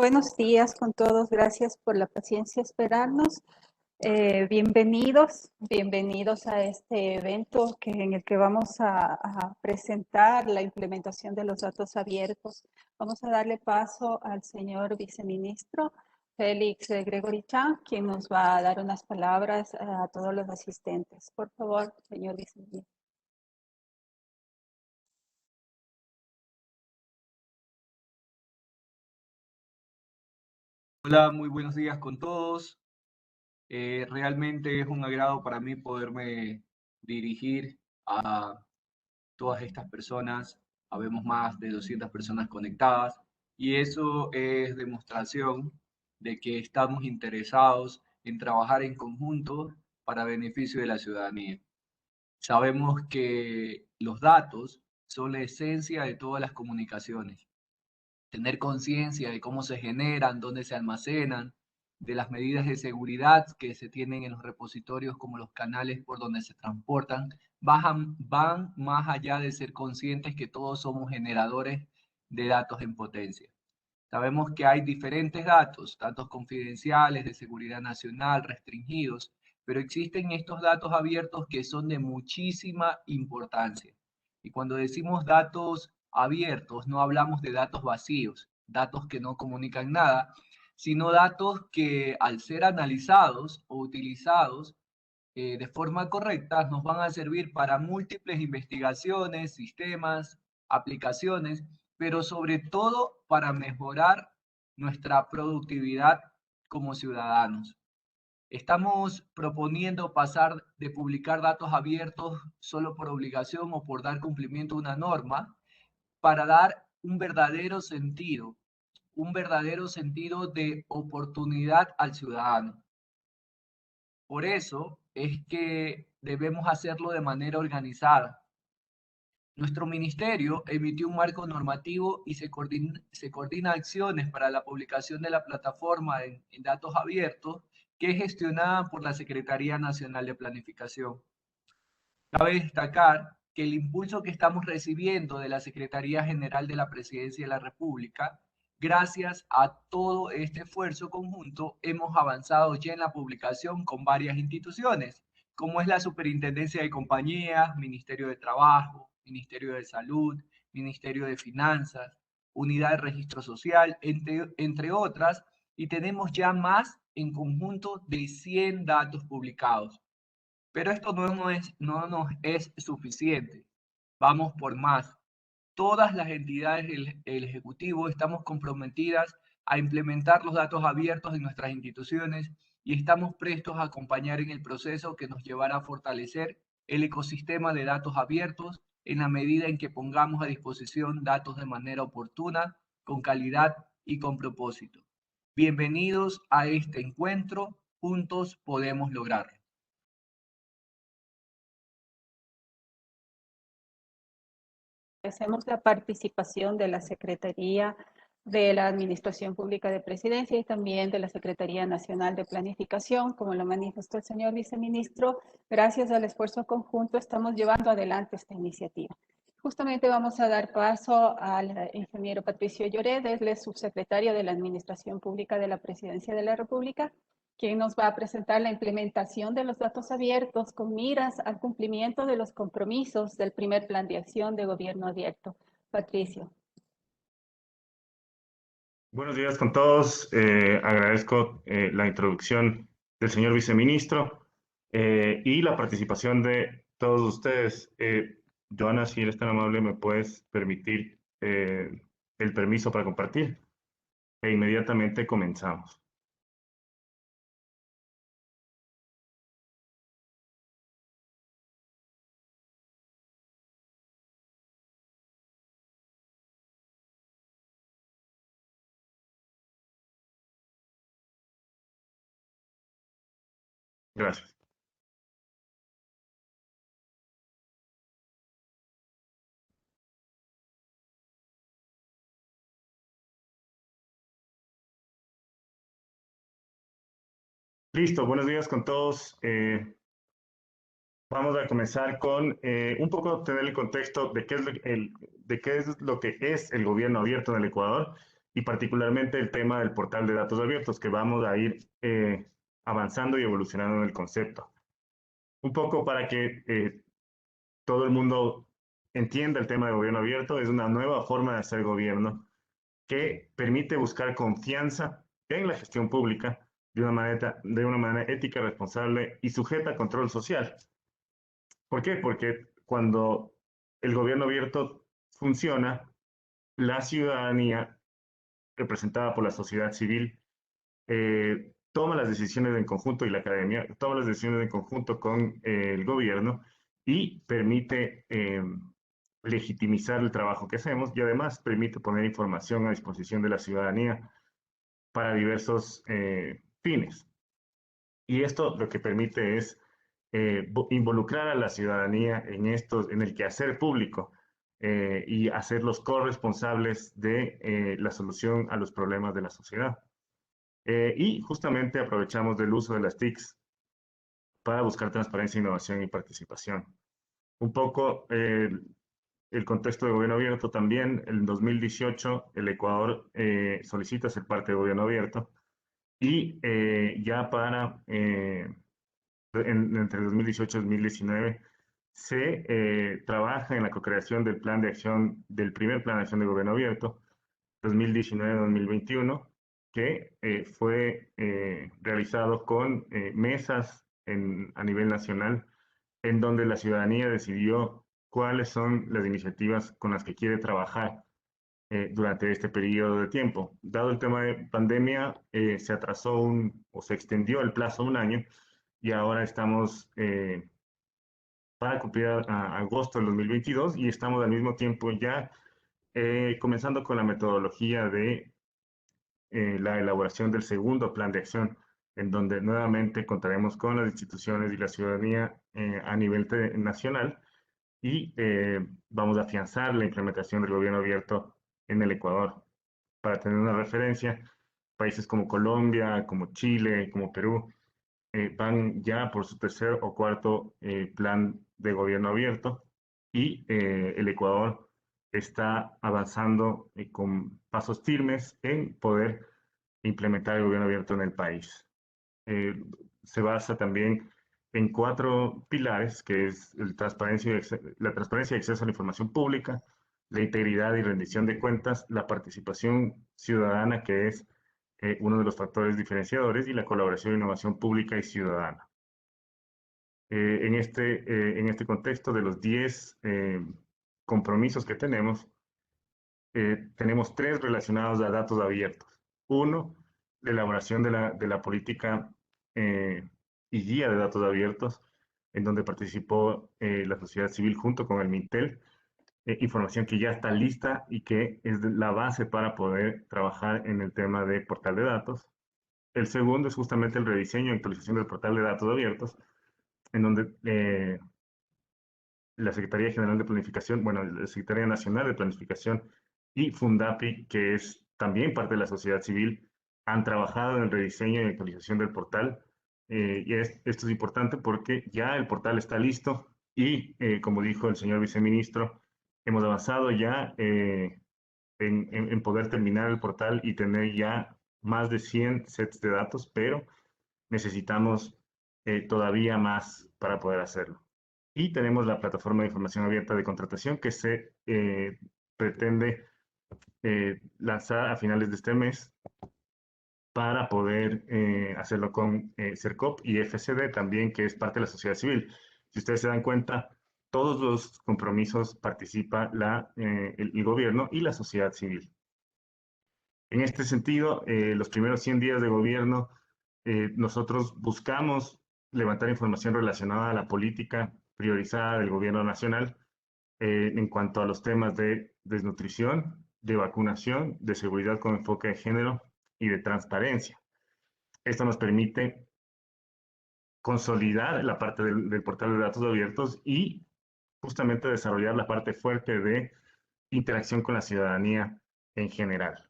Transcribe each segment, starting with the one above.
Buenos días con todos, gracias por la paciencia esperarnos. Bienvenidos a este evento en el que vamos a presentar la implementación de los datos abiertos. Vamos a darle paso al señor viceministro Félix Gregory Chan, quien nos va a dar unas palabras a todos los asistentes. Por favor, señor viceministro. Hola, muy buenos días con todos. Realmente es un agrado para mí poderme dirigir a todas estas personas. Habemos más de 200 personas conectadas y eso es demostración de que estamos interesados en trabajar en conjunto para beneficio de la ciudadanía. Sabemos que los datos son la esencia de todas las comunicaciones. Tener conciencia de cómo se generan, dónde se almacenan, de las medidas de seguridad que se tienen en los repositorios como los canales por donde se transportan, van más allá de ser conscientes que todos somos generadores de datos en potencia. Sabemos que hay diferentes datos confidenciales, de seguridad nacional, restringidos, pero existen estos datos abiertos que son de muchísima importancia. Y cuando decimos datos abiertos, no hablamos de datos vacíos, datos que no comunican nada, sino datos que al ser analizados o utilizados de forma correcta nos van a servir para múltiples investigaciones, sistemas, aplicaciones, pero sobre todo para mejorar nuestra productividad como ciudadanos. Estamos proponiendo pasar de publicar datos abiertos solo por obligación o por dar cumplimiento a una norma para dar un verdadero sentido de oportunidad al ciudadano. Por eso es que debemos hacerlo de manera organizada. Nuestro ministerio emitió un marco normativo y se coordina acciones para la publicación de la plataforma en datos abiertos que es gestionada por la Secretaría Nacional de Planificación. Cabe destacar que el impulso que estamos recibiendo de la Secretaría General de la Presidencia de la República, gracias a todo este esfuerzo conjunto, hemos avanzado ya en la publicación con varias instituciones, como es la Superintendencia de Compañías, Ministerio de Trabajo, Ministerio de Salud, Ministerio de Finanzas, Unidad de Registro Social, entre otras, y tenemos ya más en conjunto de 100 datos publicados. Pero esto no nos es suficiente. Vamos por más. Todas las entidades del Ejecutivo estamos comprometidas a implementar los datos abiertos en nuestras instituciones y estamos prestos a acompañar en el proceso que nos llevará a fortalecer el ecosistema de datos abiertos en la medida en que pongamos a disposición datos de manera oportuna, con calidad y con propósito. Bienvenidos a este encuentro. Juntos podemos lograrlo. Agradecemos la participación de la Secretaría de la Administración Pública de Presidencia y también de la Secretaría Nacional de Planificación. Como lo manifestó el señor viceministro, gracias al esfuerzo conjunto estamos llevando adelante esta iniciativa. Justamente vamos a dar paso al ingeniero Patricio Lloret, él es subsecretario de la Administración Pública de la Presidencia de la República, quien nos va a presentar la implementación de los datos abiertos con miras al cumplimiento de los compromisos del primer plan de acción de gobierno abierto. Patricio. Buenos días con todos. Agradezco la introducción del señor viceministro y la participación de todos ustedes. Joana, si eres tan amable, ¿me puedes permitir el permiso para compartir? E inmediatamente comenzamos. Gracias. Listo, buenos días con todos. Vamos a comenzar con un poco tener el contexto de qué es lo que es el gobierno abierto en el Ecuador y particularmente el tema del portal de datos abiertos, que vamos a ir avanzando y evolucionando en el concepto. Un poco para que todo el mundo entienda el tema de gobierno abierto, es una nueva forma de hacer gobierno que permite buscar confianza en la gestión pública de una manera ética, responsable y sujeta a control social. ¿Por qué? Porque cuando el gobierno abierto funciona, la ciudadanía, representada por la sociedad civil, toma las decisiones en conjunto y la academia toma las decisiones en conjunto con el gobierno y permite legitimizar el trabajo que hacemos y además permite poner información a disposición de la ciudadanía para diversos fines. Y esto lo que permite es involucrar a la ciudadanía en el quehacer público y hacerlos corresponsables de la solución a los problemas de la sociedad. Y justamente aprovechamos del uso de las TICs para buscar transparencia, innovación y participación. Un poco el contexto de gobierno abierto también, en 2018 el Ecuador solicita ser parte de gobierno abierto y ya entre 2018 y 2019 se trabaja en la co-creación del plan de acción, del primer plan de acción de gobierno abierto, 2019-2021, que fue realizado con mesas a nivel nacional, en donde la ciudadanía decidió cuáles son las iniciativas con las que quiere trabajar durante este periodo de tiempo. Dado el tema de pandemia, se atrasó o se extendió el plazo un año y ahora estamos para cumplir a agosto del 2022 y estamos al mismo tiempo ya comenzando con la metodología de la elaboración del segundo plan de acción, en donde nuevamente contaremos con las instituciones y la ciudadanía a nivel nacional y vamos a afianzar la implementación del gobierno abierto en el Ecuador. Para tener una referencia, países como Colombia, como Chile, como Perú, van ya por su tercer o cuarto plan de gobierno abierto y el Ecuador está avanzando con pasos firmes en poder implementar el gobierno abierto en el país. Eh, Se basa también en 4 pilares, que es la transparencia y acceso a la información pública, la integridad y rendición de cuentas, la participación ciudadana, que es uno de los factores diferenciadores, y la colaboración e innovación pública y ciudadana. En este contexto de los 10 compromisos que tenemos 3 relacionados a datos abiertos. Uno, la elaboración de la política y guía de datos abiertos, en donde participó la sociedad civil junto con el MINTEL, información que ya está lista y que es la base para poder trabajar en el tema de portal de datos. El segundo es justamente el rediseño y actualización del portal de datos abiertos, en donde la Secretaría General de Planificación, bueno, la Secretaría Nacional de Planificación y Fundapi, que es también parte de la sociedad civil, han trabajado en el rediseño y actualización del portal. Esto es importante porque ya el portal está listo y, como dijo el señor viceministro, hemos avanzado ya en poder terminar el portal y tener ya más de 100 sets de datos, pero necesitamos todavía más para poder hacerlo. Y tenemos la plataforma de información abierta de contratación que se pretende lanzar a finales de este mes para poder hacerlo con CERCOP y FCD también, que es parte de la sociedad civil. Si ustedes se dan cuenta, todos los compromisos participa el gobierno y la sociedad civil. En este sentido, los primeros 100 días de gobierno, nosotros buscamos levantar información relacionada a la política priorizada del gobierno nacional en cuanto a los temas de desnutrición, de vacunación, de seguridad con enfoque de género y de transparencia. Esto nos permite consolidar la parte del portal de datos abiertos y justamente desarrollar la parte fuerte de interacción con la ciudadanía en general.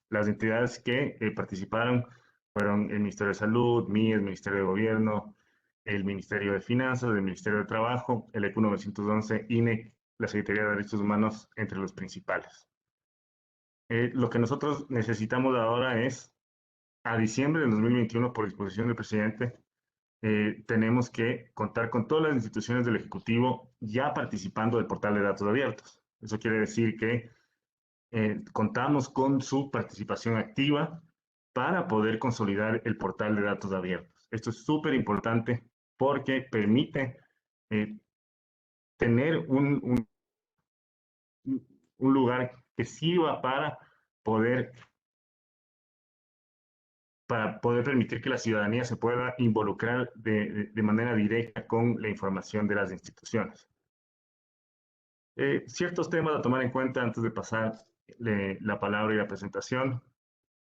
Las entidades que participaron fueron el Ministerio de Salud, MIES, el Ministerio de Gobierno, el Ministerio de Finanzas, el Ministerio de Trabajo, el ECU 911, INEC, la Secretaría de Derechos Humanos, entre los principales. Lo que nosotros necesitamos ahora es, a diciembre del 2021, por disposición del presidente, tenemos que contar con todas las instituciones del Ejecutivo ya participando del portal de datos abiertos. Eso quiere decir que contamos con su participación activa para poder consolidar el portal de datos abiertos. Esto es súper importante porque permite tener un lugar que sirva poder, para poder permitir que la ciudadanía se pueda involucrar de manera directa con la información de las instituciones. Ciertos temas a tomar en cuenta antes de pasar la palabra y la presentación.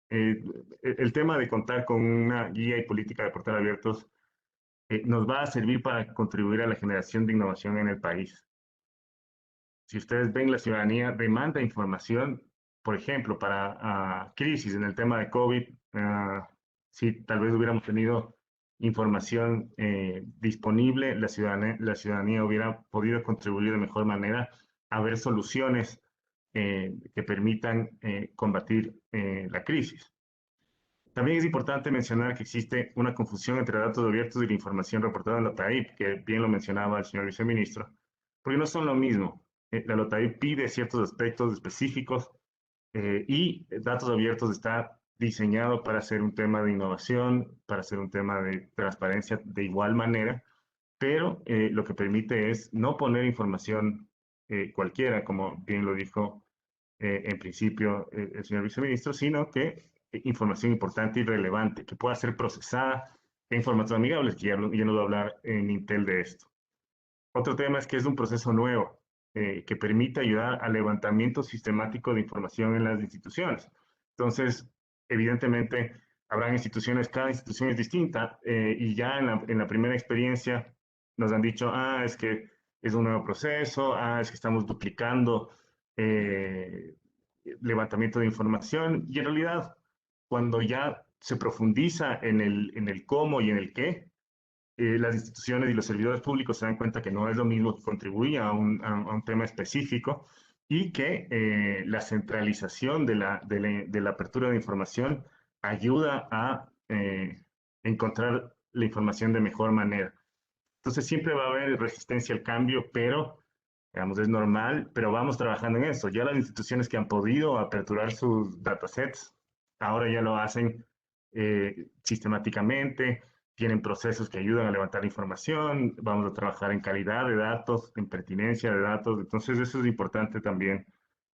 El tema de contar con una guía y política de portal abiertos nos va a servir para contribuir a la generación de innovación en el país. Si ustedes ven, la ciudadanía demanda información, por ejemplo, para crisis en el tema de COVID, si tal vez hubiéramos tenido información disponible, la ciudadanía hubiera podido contribuir de mejor manera a ver soluciones que permitan combatir la crisis. También es importante mencionar que existe una confusión entre datos abiertos y la información reportada en la LOTAIP, que bien lo mencionaba el señor viceministro, porque no son lo mismo. La LOTAIP pide ciertos aspectos específicos y datos abiertos está diseñado para ser un tema de innovación, para ser un tema de transparencia de igual manera, pero lo que permite es no poner información cualquiera, como bien lo dijo en principio el señor viceministro, sino que información importante y relevante, que pueda ser procesada en formatos amigables, que ya nos va a hablar en Intel de esto. Otro tema es que es un proceso nuevo que permite ayudar al levantamiento sistemático de información en las instituciones. Entonces, evidentemente, habrán instituciones, cada institución es distinta y ya en la primera experiencia nos han dicho, es que es un nuevo proceso, es que estamos duplicando levantamiento de información y en realidad cuando ya se profundiza en el cómo y en el qué, las instituciones y los servidores públicos se dan cuenta que no es lo mismo que contribuye a un tema específico y que la centralización de la apertura de información ayuda a encontrar la información de mejor manera. Entonces siempre va a haber resistencia al cambio, pero digamos, es normal, pero vamos trabajando en eso. Ya las instituciones que han podido aperturar sus datasets, ahora ya lo hacen sistemáticamente, tienen procesos que ayudan a levantar información, vamos a trabajar en calidad de datos, en pertinencia de datos, entonces eso es importante también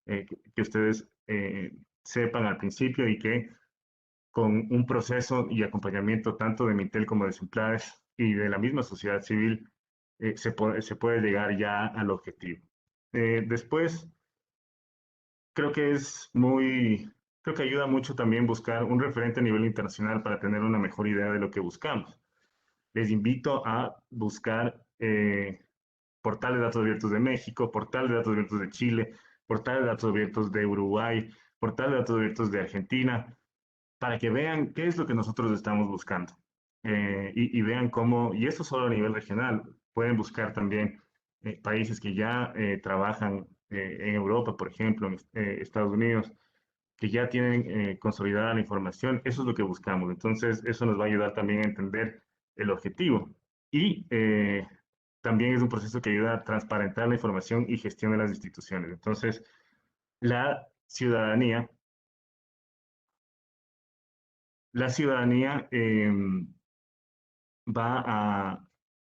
que ustedes sepan al principio y que con un proceso y acompañamiento tanto de Mintel como de Simplares y de la misma sociedad civil, se puede llegar ya al objetivo. Después, creo que creo que ayuda mucho también buscar un referente a nivel internacional para tener una mejor idea de lo que buscamos. Les invito a buscar portal de datos abiertos de México, portal de datos abiertos de Chile, portal de datos abiertos de Uruguay, portal de datos abiertos de Argentina, para que vean qué es lo que nosotros estamos buscando. Y vean cómo, y eso solo a nivel regional, pueden buscar también países que ya trabajan en Europa, por ejemplo, en Estados Unidos, que ya tienen consolidada la información, eso es lo que buscamos. Entonces, eso nos va a ayudar también a entender el objetivo. Y también es un proceso que ayuda a transparentar la información y gestión de las instituciones. Entonces, la ciudadanía la ciudadanía va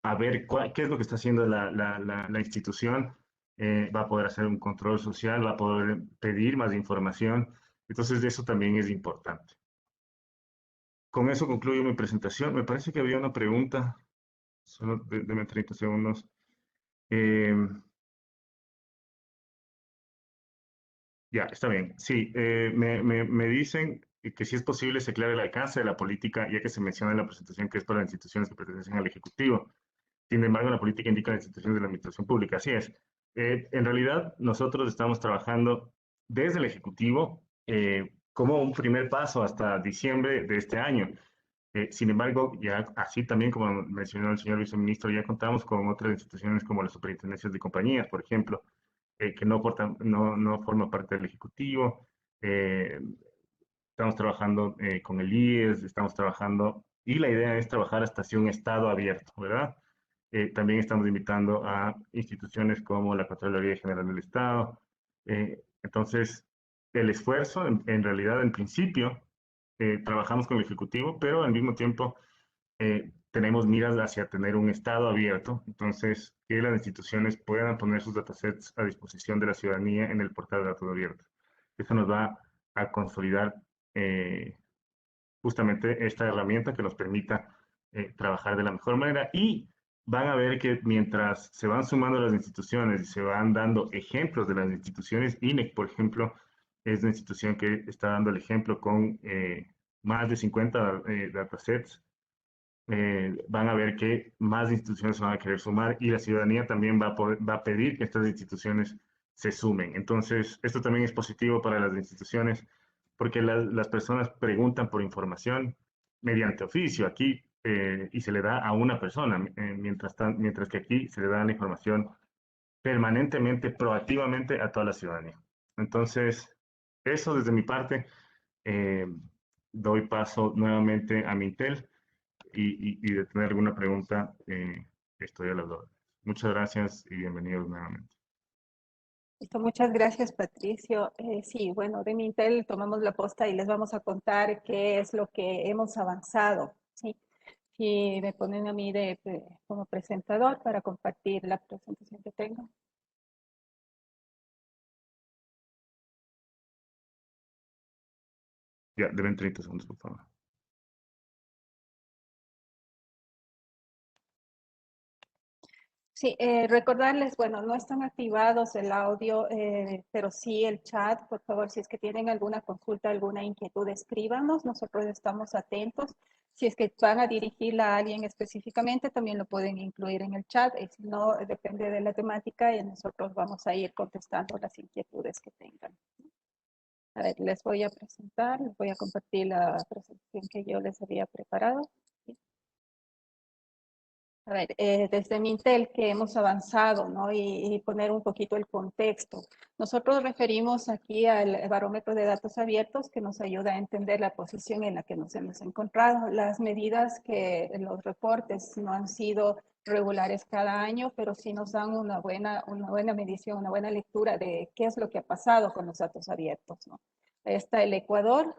a ver qué es lo que está haciendo la institución, va a poder hacer un control social, va a poder pedir más información. Entonces, eso también es importante. Con eso concluyo mi presentación. Me parece que había una pregunta, solo denme 30 segundos. Ya, está bien. Sí, me dicen que si es posible se aclare el alcance de la política, ya que se menciona en la presentación que es para las instituciones que pertenecen al Ejecutivo. Sin embargo, la política indica las instituciones de la administración pública. Así es. En realidad, nosotros estamos trabajando desde el Ejecutivo como un primer paso hasta diciembre de este año. Sin embargo, ya así también, como mencionó el señor viceministro, ya contamos con otras instituciones como las superintendencias de compañías, por ejemplo, que no forma parte del Ejecutivo. Estamos trabajando con el IES, estamos trabajando, y la idea es trabajar hasta hacia un Estado abierto, ¿verdad? También estamos invitando a instituciones como la Contraloría General del Estado. Entonces, el esfuerzo, en realidad, en principio, trabajamos con el Ejecutivo, pero al mismo tiempo tenemos miras hacia tener un Estado abierto, entonces que las instituciones puedan poner sus datasets a disposición de la ciudadanía en el portal de datos abiertos. Eso nos va a consolidar justamente esta herramienta que nos permita trabajar de la mejor manera, y van a ver que mientras se van sumando las instituciones y se van dando ejemplos de las instituciones, INEC, por ejemplo, es una institución que está dando el ejemplo con más de 50 datasets. Van a ver que más instituciones se van a querer sumar, y la ciudadanía también va a pedir que estas instituciones se sumen. Entonces, esto también es positivo para las instituciones, porque las personas preguntan por información mediante oficio aquí, y se le da a una persona, mientras que aquí se le da la información permanentemente, proactivamente a toda la ciudadanía. Entonces, eso desde mi parte. eh, Doy paso nuevamente a Mintel, y de tener alguna pregunta, estoy a las órdenes. Muchas gracias y bienvenidos nuevamente. Listo, muchas gracias, Patricio. Sí, bueno, de Mintel tomamos la posta y les vamos a contar qué es lo que hemos avanzado, ¿sí? Y me ponen a mí como presentador para compartir la presentación que tengo. Ya, deben 30 segundos, por favor. Sí, recordarles, bueno, no están activados el audio, pero sí el chat. Por favor, si es que tienen alguna consulta, alguna inquietud, escríbanos. Nosotros estamos atentos. Si es que van a dirigirla a alguien específicamente, también lo pueden incluir en el chat. Y si no, depende de la temática y nosotros vamos a ir contestando las inquietudes que tengan. A ver, les voy a presentar, les voy a compartir la presentación que yo les había preparado. A ver, desde Mintel que hemos avanzado, ¿no? Y poner un poquito el contexto. Nosotros referimos aquí al barómetro de datos abiertos, que nos ayuda a entender la posición en la que nos hemos encontrado. Las medidas que los reportes no han sido regulares cada año, pero sí nos dan una buena medición, una buena lectura de qué es lo que ha pasado con los datos abiertos, ¿no? Está el Ecuador,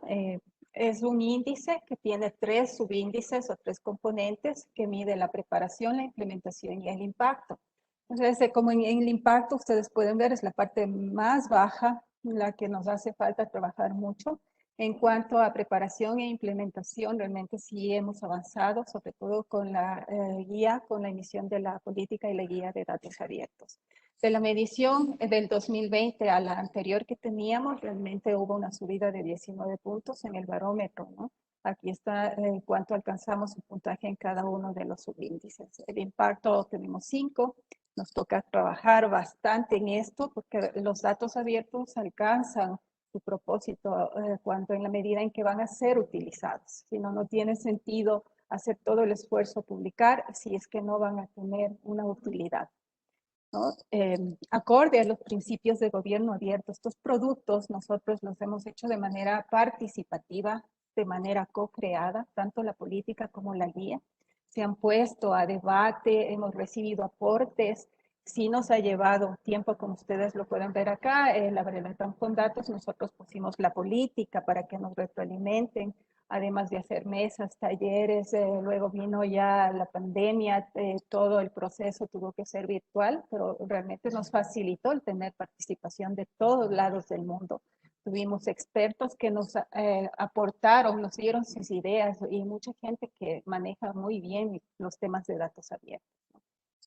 es un índice que tiene 3 subíndices o 3 componentes que mide la preparación, la implementación y el impacto. Entonces, como en el impacto, ustedes pueden ver, es la parte más baja, la que nos hace falta trabajar mucho. En cuanto a preparación e implementación, realmente sí hemos avanzado, sobre todo con la guía, con la emisión de la política y la guía de datos abiertos. De la medición del 2020 a la anterior que teníamos, realmente hubo una subida de 19 puntos en el barómetro, ¿no? Aquí está en cuanto alcanzamos el puntaje en cada uno de los subíndices. El impacto tenemos 5. Nos toca trabajar bastante en esto porque los datos abiertos alcanzan su propósito cuando en la medida en que van a ser utilizados. Si no, no tiene sentido hacer todo el esfuerzo publicar si es que no van a tener una utilidad, ¿no? Acorde a los principios de gobierno abierto. Estos productos nosotros los hemos hecho de manera participativa, de manera co-creada, tanto la política como la guía. Se han puesto a debate, hemos recibido aportes. Sí nos ha llevado tiempo, como ustedes lo pueden ver acá, la relación con datos, nosotros pusimos la política para que nos retroalimenten, además de hacer mesas, talleres, luego vino ya la pandemia, todo el proceso tuvo que ser virtual, pero realmente nos facilitó el tener participación de todos lados del mundo. Tuvimos expertos que nos aportaron, nos dieron sus ideas y mucha gente que maneja muy bien los temas de datos abiertos, ¿no?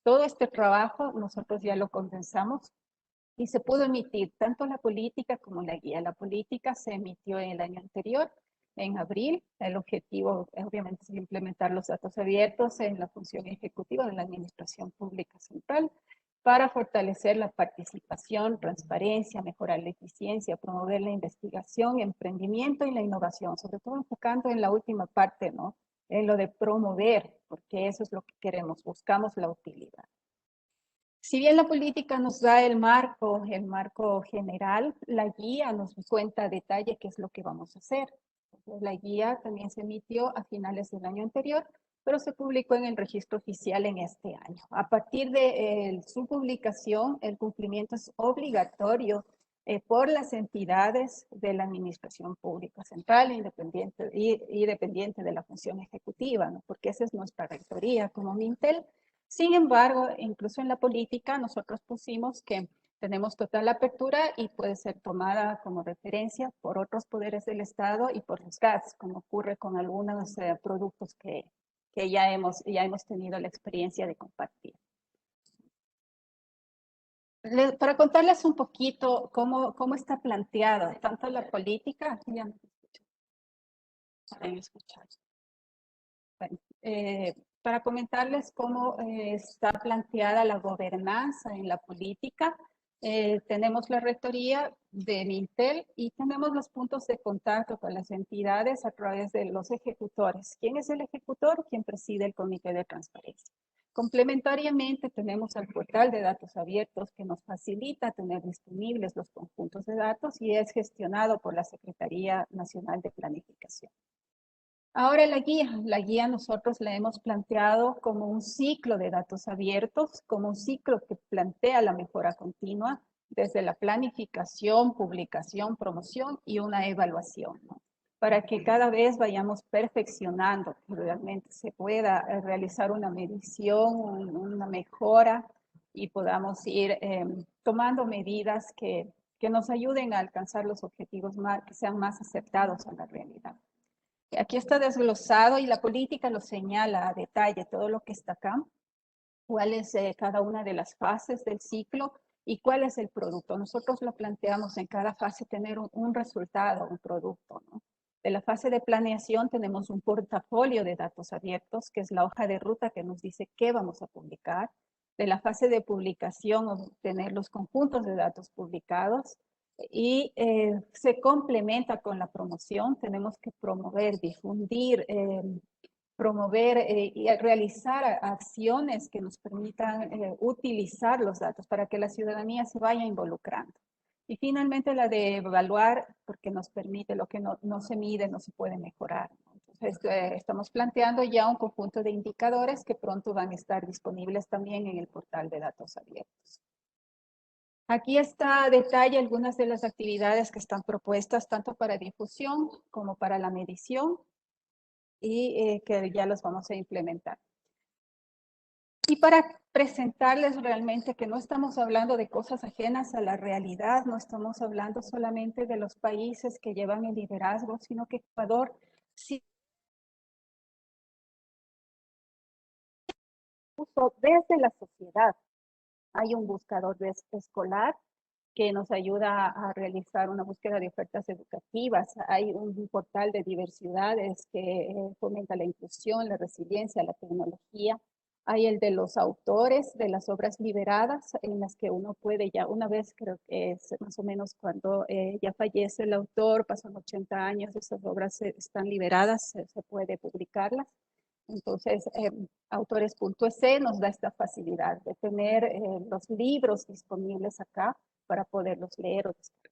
Todo este trabajo nosotros ya lo condensamos y se pudo emitir tanto la política como la guía. La política se emitió en el año anterior, en abril. El objetivo, obviamente, es implementar los datos abiertos en la función ejecutiva de la Administración Pública Central para fortalecer la participación, transparencia, mejorar la eficiencia, promover la investigación, emprendimiento y la innovación, sobre todo enfocando en la última parte, ¿no? En lo de promover, porque eso es lo que queremos, buscamos la utilidad. Si bien la política nos da el marco general, la guía nos cuenta a detalle qué es lo que vamos a hacer. La guía también se emitió a finales del año anterior, pero se publicó en el registro oficial en este año. A partir de su publicación, el cumplimiento es obligatorio por las entidades de la administración pública central y dependiente de la función ejecutiva, ¿no? Porque esa es nuestra rectoría como Mintel. Sin embargo, incluso en la política, nosotros pusimos que tenemos total apertura y puede ser tomada como referencia por otros poderes del Estado y por los GATS, como ocurre con algunos productos que ya hemos tenido la experiencia de compartir. Para contarles un poquito cómo está planteada tanto la política, ya me escuchan. Bueno, para comentarles cómo está planteada la gobernanza en la política, tenemos la rectoría de Mintel y tenemos los puntos de contacto con las entidades a través de los ejecutores. ¿Quién es el ejecutor? Quien preside el Comité de Transparencia. Complementariamente tenemos el portal de datos abiertos que nos facilita tener disponibles los conjuntos de datos y es gestionado por la Secretaría Nacional de Planificación. Ahora la guía nosotros la hemos planteado como un ciclo de datos abiertos, como un ciclo que plantea la mejora continua desde la planificación, publicación, promoción y una evaluación, ¿no? Para que cada vez vayamos perfeccionando, que realmente se pueda realizar una medición, una mejora y podamos ir tomando medidas que nos ayuden a alcanzar los objetivos que sean más acertados a la realidad. Aquí está desglosado y la política lo señala a detalle todo lo que está acá, cuál es cada una de las fases del ciclo y cuál es el producto. Nosotros lo planteamos en cada fase tener un resultado, un producto, ¿no? De la fase de planeación tenemos un portafolio de datos abiertos, que es la hoja de ruta que nos dice qué vamos a publicar. De la fase de publicación, obtener los conjuntos de datos publicados. Y se complementa con la promoción. Tenemos que promover, difundir, promover y realizar acciones que nos permitan utilizar los datos para que la ciudadanía se vaya involucrando. Y finalmente la de evaluar, porque nos permite lo que no se mide, no se puede mejorar. Entonces, estamos planteando ya un conjunto de indicadores que pronto van a estar disponibles también en el portal de datos abiertos. Aquí está a detalle algunas de las actividades que están propuestas tanto para difusión como para la medición y que ya las vamos a implementar. Y para presentarles realmente que no estamos hablando de cosas ajenas a la realidad, no estamos hablando solamente de los países que llevan el liderazgo, sino que Ecuador sí puso desde la sociedad. Hay un buscador escolar que nos ayuda a realizar una búsqueda de ofertas educativas. Hay un portal de diversidades que fomenta la inclusión, la resiliencia, la tecnología. Hay el de los autores de las obras liberadas, en las que uno puede ya, una vez creo que es más o menos cuando ya fallece el autor, pasan 80 años, esas obras están liberadas, se puede publicarlas. Entonces, autores.es nos da esta facilidad de tener los libros disponibles acá para poderlos leer o descargar.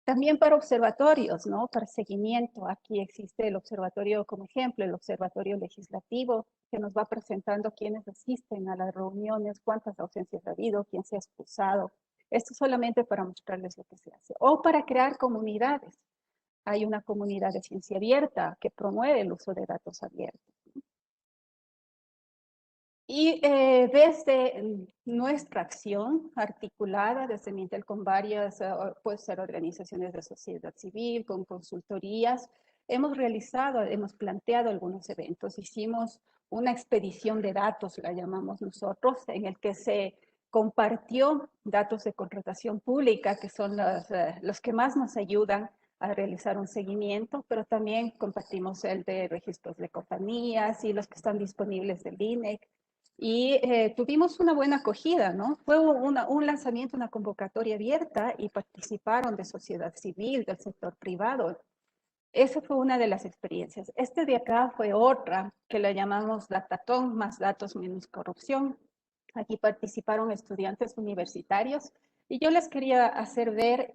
También para observatorios, ¿no? Para seguimiento. Aquí existe el observatorio como ejemplo, el observatorio legislativo, que nos va presentando quiénes asisten a las reuniones, cuántas ausencias ha habido, quién se ha expulsado. Esto solamente para mostrarles lo que se hace. O para crear comunidades. Hay una comunidad de ciencia abierta que promueve el uso de datos abiertos. Y desde nuestra acción articulada, desde Mintel con varias, puede ser organizaciones de sociedad civil, con consultorías, hemos planteado algunos eventos. Hicimos una expedición de datos, la llamamos nosotros, en el que se compartió datos de contratación pública, que son los que más nos ayudan a realizar un seguimiento, pero también compartimos el de registros de compañías y los que están disponibles del INEC. Y tuvimos una buena acogida, ¿no? Fue un lanzamiento, una convocatoria abierta y participaron de sociedad civil, del sector privado. Esa fue una de las experiencias. Este de acá fue otra, que la llamamos Datatón, más datos menos corrupción. Aquí participaron estudiantes universitarios y yo les quería hacer ver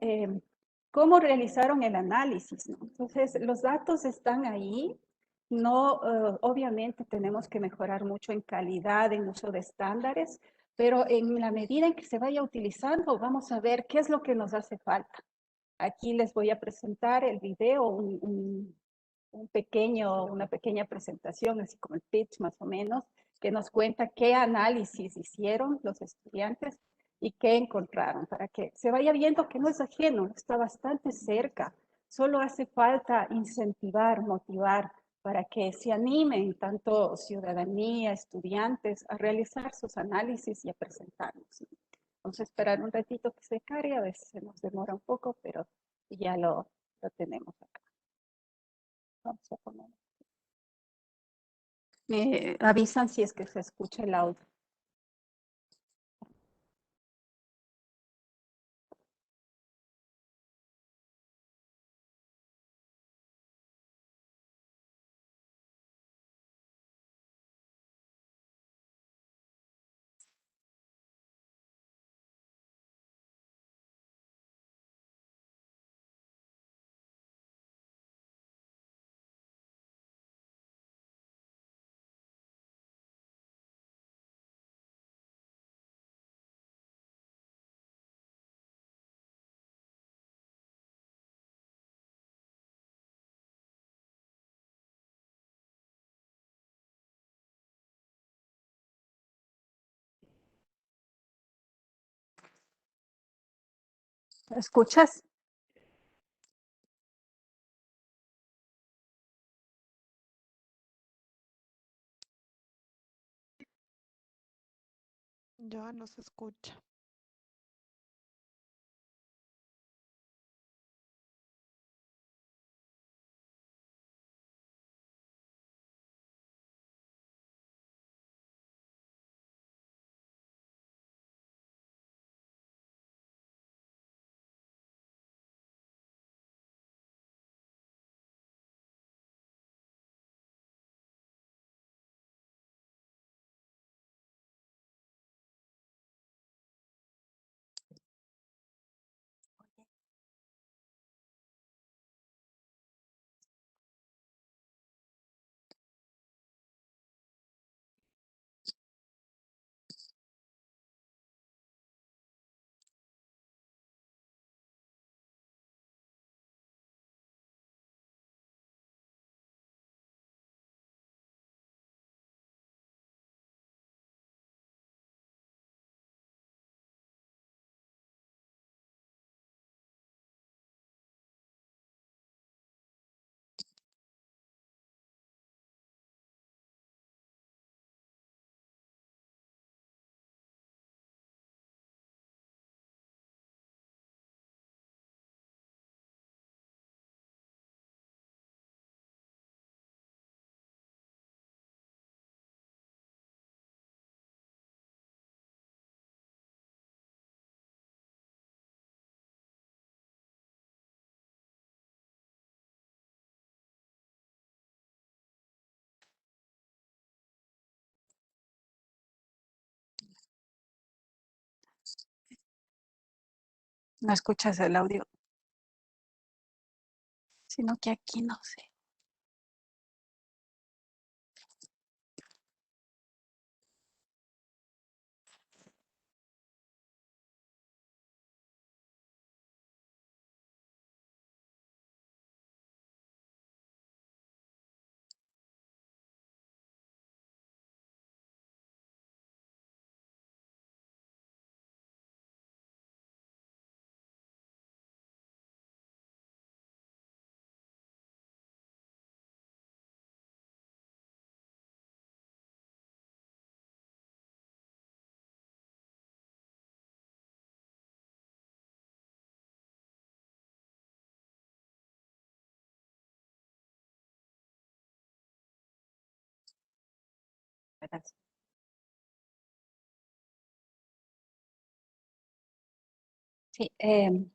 cómo realizaron el análisis, ¿no? Entonces, los datos están ahí. No, obviamente tenemos que mejorar mucho en calidad, en uso de estándares, pero en la medida en que se vaya utilizando, vamos a ver qué es lo que nos hace falta. Aquí les voy a presentar el video, una pequeña presentación, así como el pitch más o menos, que nos cuenta qué análisis hicieron los estudiantes y qué encontraron, para que se vaya viendo que no es ajeno, está bastante cerca. Solo hace falta incentivar, motivar, para que se animen tanto ciudadanía, estudiantes, a realizar sus análisis y a presentarnos. Vamos a esperar un ratito que se cargue, a veces se nos demora un poco, pero ya lo tenemos acá. Vamos a poner. Me avisan si es que se escucha el audio. ¿Me escuchas? Ya no se escucha. No escuchas el audio. Sino que aquí no sé. Gracias. Sí,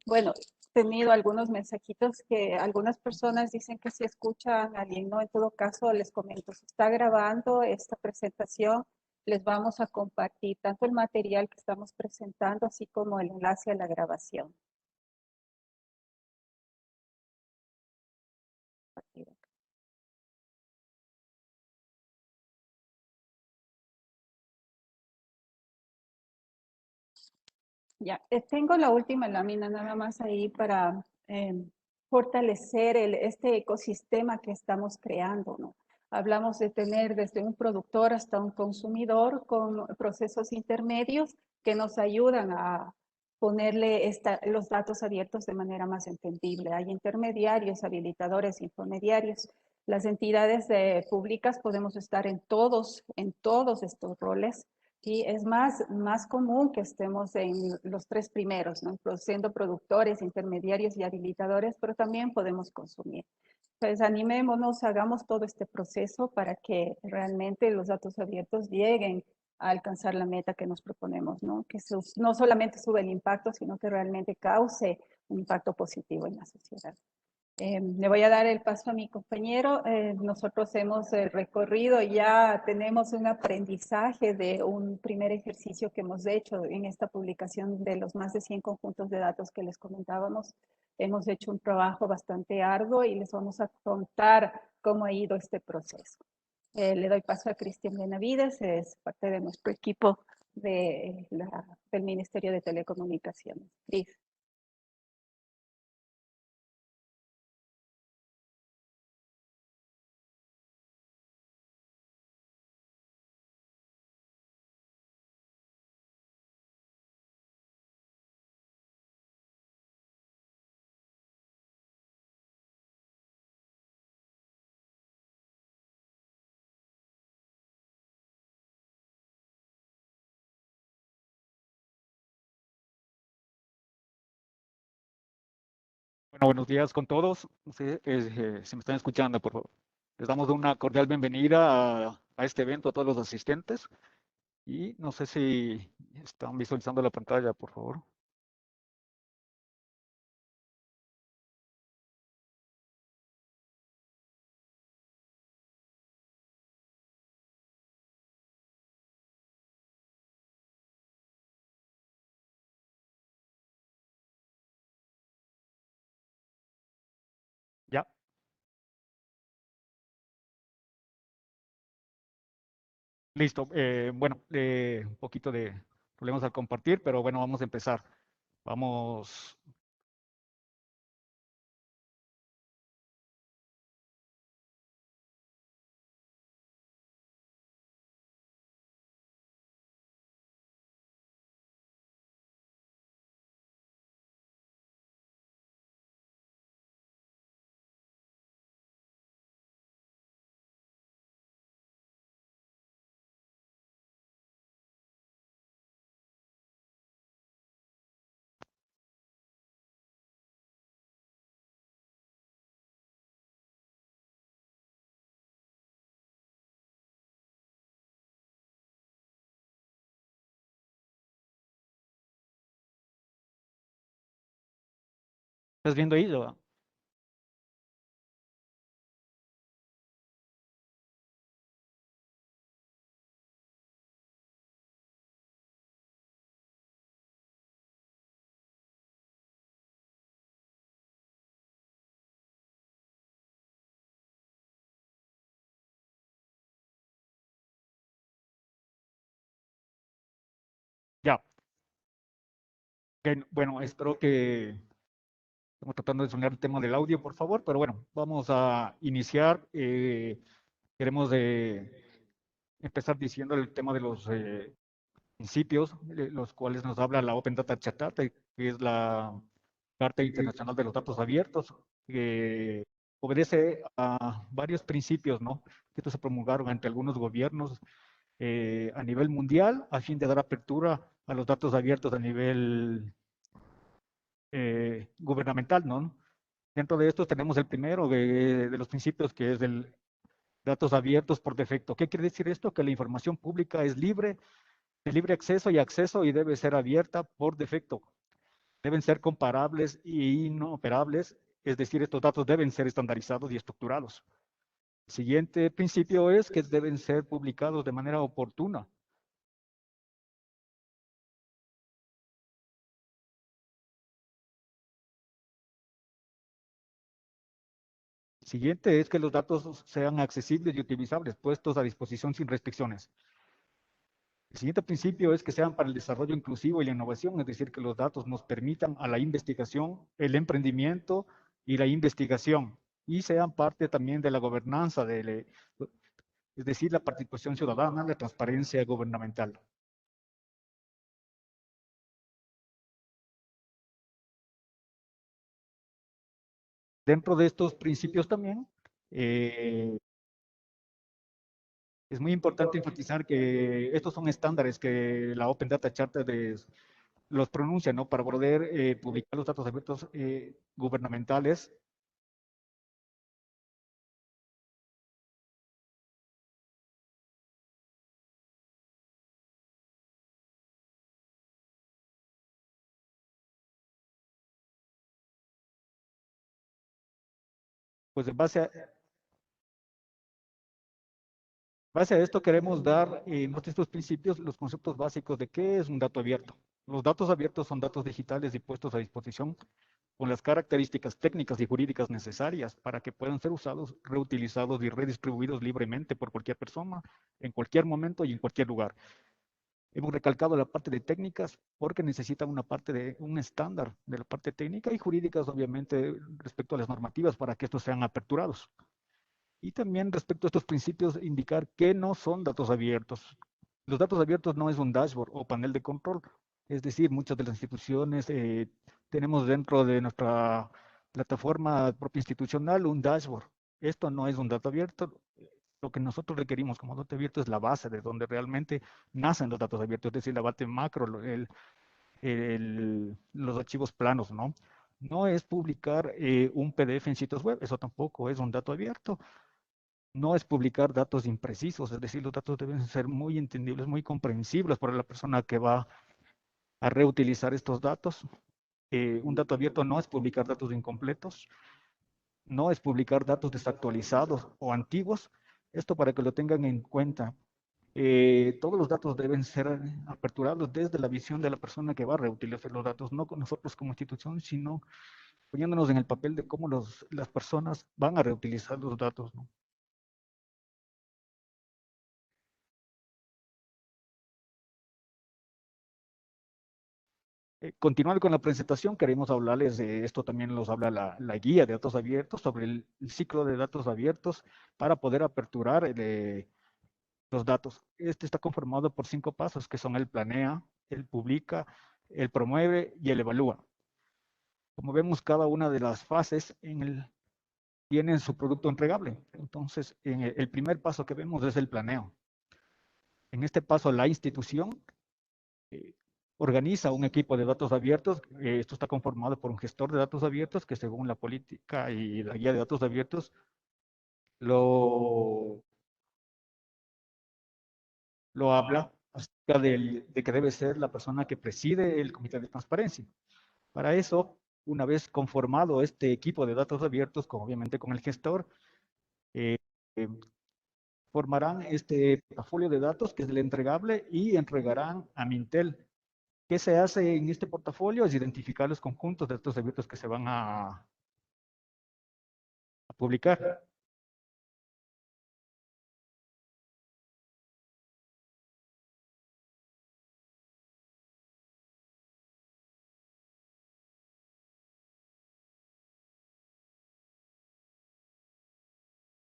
bueno, he tenido algunos mensajitos que algunas personas dicen que si escuchan a alguien, ¿no? En todo caso, les comento, se está grabando esta presentación les vamos a compartir tanto el material que estamos presentando, así como el enlace a la grabación. Ya, tengo la última lámina nada más ahí para fortalecer este ecosistema que estamos creando, ¿no? Hablamos de tener desde un productor hasta un consumidor con procesos intermedios que nos ayudan a ponerle los datos abiertos de manera más entendible. Hay intermediarios, habilitadores, intermediarios. Las entidades públicas podemos estar en todos estos roles. Y es más común que estemos en los tres primeros, ¿no? Siendo productores, intermediarios y habilitadores, pero también podemos consumir. Entonces, animémonos, hagamos todo este proceso para que realmente los datos abiertos lleguen a alcanzar la meta que nos proponemos, ¿no? Que no solamente sube el impacto, sino que realmente cause un impacto positivo en la sociedad. Le voy a dar el paso a mi compañero. Nosotros hemos recorrido, ya tenemos un aprendizaje de un primer ejercicio que hemos hecho en esta publicación de los más de 100 conjuntos de datos que les comentábamos. Hemos hecho un trabajo bastante arduo y les vamos a contar cómo ha ido este proceso. Le doy paso a Cristian Benavides, es parte de nuestro equipo del Ministerio de Telecomunicaciones. Cris. Bueno, buenos días con todos. No sé, si me están escuchando, por favor. Les damos una cordial bienvenida a este evento a todos los asistentes. Y no sé si están visualizando la pantalla, por favor. ¿Ya? Listo. Bueno, un poquito de problemas al compartir, pero bueno, vamos a empezar. Vamos. ¿Estás viendo ahí? Ya. Bueno, espero que estamos tratando de solucionar el tema del audio, por favor, pero bueno, vamos a iniciar. Queremos empezar diciendo el tema de los principios, los cuales nos habla la Open Data Charter, que es la Carta Internacional de los Datos Abiertos, que obedece a varios principios, ¿no? Que estos se promulgaron ante algunos gobiernos a nivel mundial a fin de dar apertura a los datos abiertos a nivel gubernamental, ¿no? Dentro de estos tenemos el primero de los principios, que es el datos abiertos por defecto. ¿Qué quiere decir esto? Que la información pública es libre, de libre acceso y debe ser abierta por defecto. Deben ser comparables y inoperables, es decir, estos datos deben ser estandarizados y estructurados. El siguiente principio es que deben ser publicados de manera oportuna. Siguiente es que los datos sean accesibles y utilizables, puestos a disposición sin restricciones. El siguiente principio es que sean para el desarrollo inclusivo y la innovación, es decir, que los datos nos permitan a la investigación, el emprendimiento y la investigación, y sean parte también de la gobernanza, es decir, la participación ciudadana, la transparencia gubernamental. Dentro de estos principios también, es muy importante enfatizar que estos son estándares que la Open Data Charter los pronuncia, ¿no? Para poder publicar los datos abiertos gubernamentales. Pues en base a esto queremos dar en estos principios los conceptos básicos de qué es un dato abierto. Los datos abiertos son datos digitales y puestos a disposición con las características técnicas y jurídicas necesarias para que puedan ser usados, reutilizados y redistribuidos libremente por cualquier persona, en cualquier momento y en cualquier lugar. Hemos recalcado la parte de técnicas porque necesitan una parte de un estándar de la parte técnica y jurídicas, obviamente, respecto a las normativas para que estos sean aperturados. Y también respecto a estos principios, indicar que no son datos abiertos. Los datos abiertos no es un dashboard o panel de control. Es decir, muchas de las instituciones tenemos dentro de nuestra plataforma propia institucional un dashboard. Esto no es un dato abierto. Lo que nosotros requerimos como dato abierto es la base de donde realmente nacen los datos abiertos, es decir, la base macro, los archivos planos, ¿no? No es publicar un PDF en sitios web, eso tampoco es un dato abierto. No es publicar datos imprecisos, es decir, los datos deben ser muy entendibles, muy comprensibles para la persona que va a reutilizar estos datos. Un dato abierto no es publicar datos incompletos, no es publicar datos desactualizados o antiguos. Esto para que lo tengan en cuenta. Todos los datos deben ser aperturados desde la visión de la persona que va a reutilizar los datos, no con nosotros como institución, sino poniéndonos en el papel de cómo las personas van a reutilizar los datos, ¿no? Continuando con la presentación, queremos hablarles de esto, también nos habla la guía de datos abiertos sobre el ciclo de datos abiertos para poder aperturar los datos. Este está conformado por 5 pasos, que son el planea, el publica, el promueve y el evalúa. Como vemos, cada una de las fases tiene su producto entregable. Entonces, el primer paso que vemos es el planeo. En este paso, la institución organiza un equipo de datos abiertos. Esto está conformado por un gestor de datos abiertos que, según la política y la guía de datos abiertos, lo habla acerca de que debe ser la persona que preside el comité de transparencia. Para eso, una vez conformado este equipo de datos abiertos, obviamente con el gestor, eh, eh, formarán este portafolio de datos que es el entregable y entregarán a Mintel. ¿Qué se hace en este portafolio? Es identificar los conjuntos de datos abiertos que se van a publicar.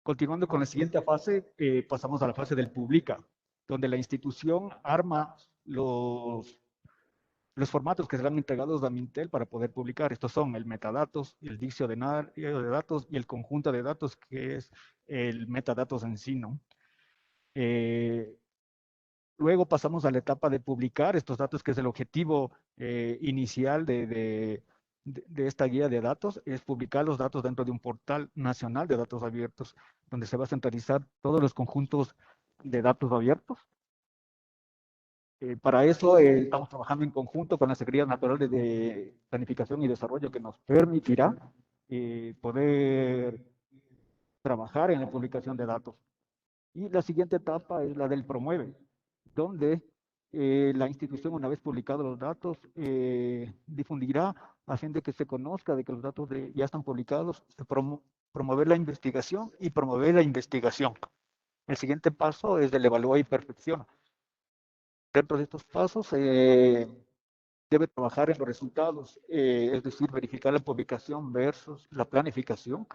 Continuando con la siguiente fase, pasamos a la fase del publica, donde la institución arma los formatos que serán entregados a Mintel para poder publicar. Estos son el metadatos, el diccionario de datos y el conjunto de datos, que es el metadatos en sí, ¿no? Luego pasamos a la etapa de publicar estos datos, que es el objetivo inicial de esta guía de datos, es publicar los datos dentro de un portal nacional de datos abiertos, donde se va a centralizar todos los conjuntos de datos abiertos. Para eso estamos trabajando en conjunto con la Secretaría Nacional de Planificación y Desarrollo, que nos permitirá poder trabajar en la publicación de datos. Y la siguiente etapa es la del promueve, donde la institución, una vez publicados los datos, difundirá a fin de que se conozca de que los datos ya están publicados, promover la investigación y promover la investigación. El siguiente paso es el evaluar y perfecciona. Dentro de estos pasos, debe trabajar en los resultados, es decir, verificar la publicación versus la planificación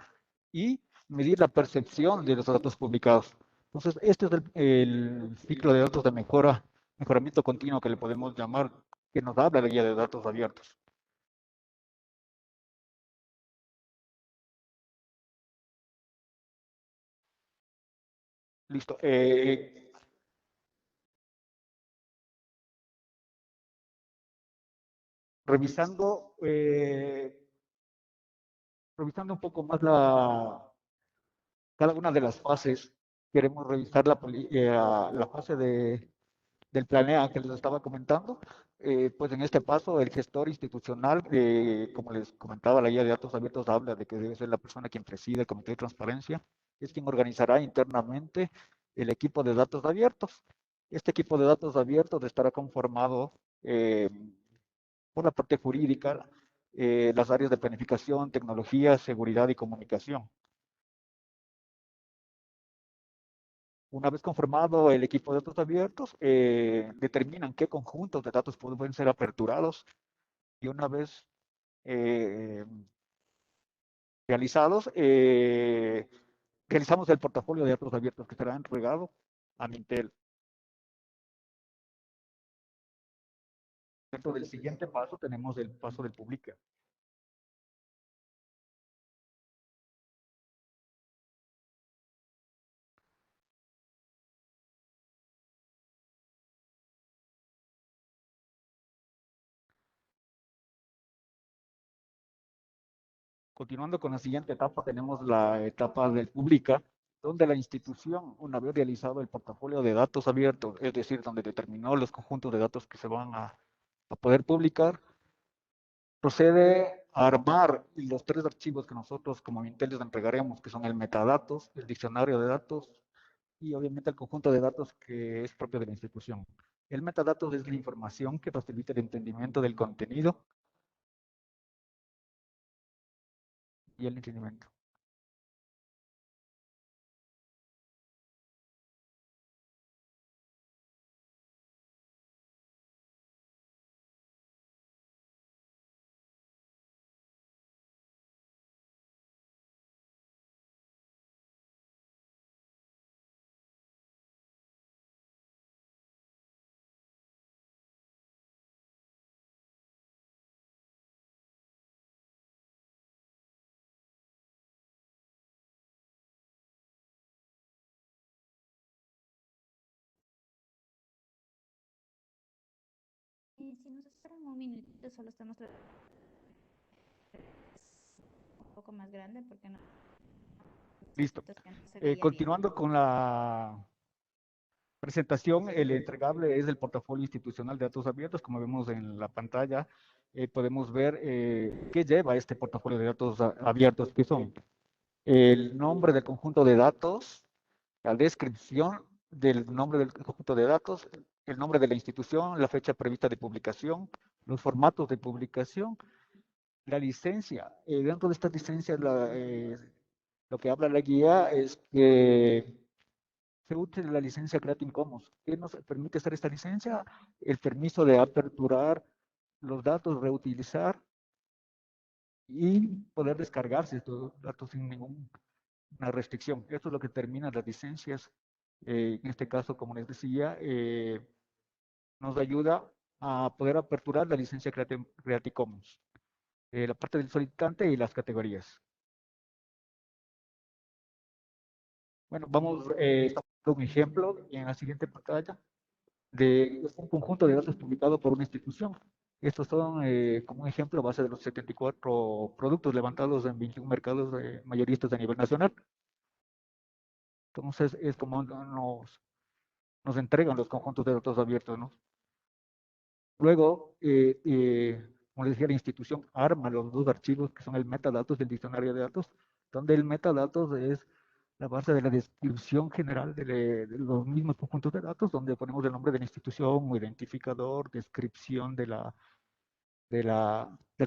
y medir la percepción de los datos publicados. Entonces, este es el ciclo de datos de mejoramiento continuo que le podemos llamar, que nos habla la guía de datos abiertos. Listo. Revisando, revisando un poco más cada una de las fases, queremos revisar la fase del planea que les estaba comentando. Pues en este paso, el gestor institucional, como les comentaba, la guía de datos abiertos habla de que debe ser la persona quien preside el comité de transparencia, es quien organizará internamente el equipo de datos abiertos. Este equipo de datos abiertos estará conformado por la parte jurídica, las áreas de planificación, tecnología, seguridad y comunicación. Una vez conformado el equipo de datos abiertos, determinan qué conjuntos de datos pueden ser aperturados y una vez eh, realizados, realizamos el portafolio de datos abiertos que será entregado a Mintel. Dentro del siguiente paso tenemos el paso del publica. Continuando con la siguiente etapa, tenemos la etapa del publica, donde la institución, una vez realizado el portafolio de datos abiertos, es decir, donde determinó los conjuntos de datos que se van a poder publicar, procede a armar los 3 archivos que nosotros como Mintel les entregaremos, que son el metadatos, el diccionario de datos y obviamente el conjunto de datos que es propio de la institución. El metadatos es la información que facilita el entendimiento del contenido y el entendimiento. Si nos esperan un minutito, solo estamos un poco más grande porque no. Listo. Que no se veía Continuando bien. con la presentación, el entregable es el portafolio institucional de datos abiertos. Como vemos en la pantalla, podemos ver qué lleva este portafolio de datos abiertos, que son el nombre del conjunto de datos, la descripción del nombre del conjunto de datos, el nombre de la institución, la fecha prevista de publicación, los formatos de publicación, la licencia. Dentro de estas licencias, lo que habla la guía es que se utiliza la licencia Creative Commons. ¿Qué nos permite hacer esta licencia? El permiso de aperturar los datos, reutilizar y poder descargarse estos datos sin ninguna restricción. Esto es lo que termina las licencias. En este caso, como les decía, nos ayuda a poder aperturar la licencia Creative Commons, la parte del solicitante y las categorías. Bueno, vamos a un ejemplo en la siguiente pantalla de un conjunto de datos publicado por una institución. Estos son, como un ejemplo, a base de los 74 productos levantados en 21 mercados mayoristas a nivel nacional. Entonces, es como nos entregan los conjuntos de datos abiertos, ¿no? Luego, como les decía, la institución arma los 2 archivos que son el metadatos y el diccionario de datos, donde el metadatos es la base de la descripción general de los mismos conjuntos de datos, donde ponemos el nombre de la institución, identificador, descripción del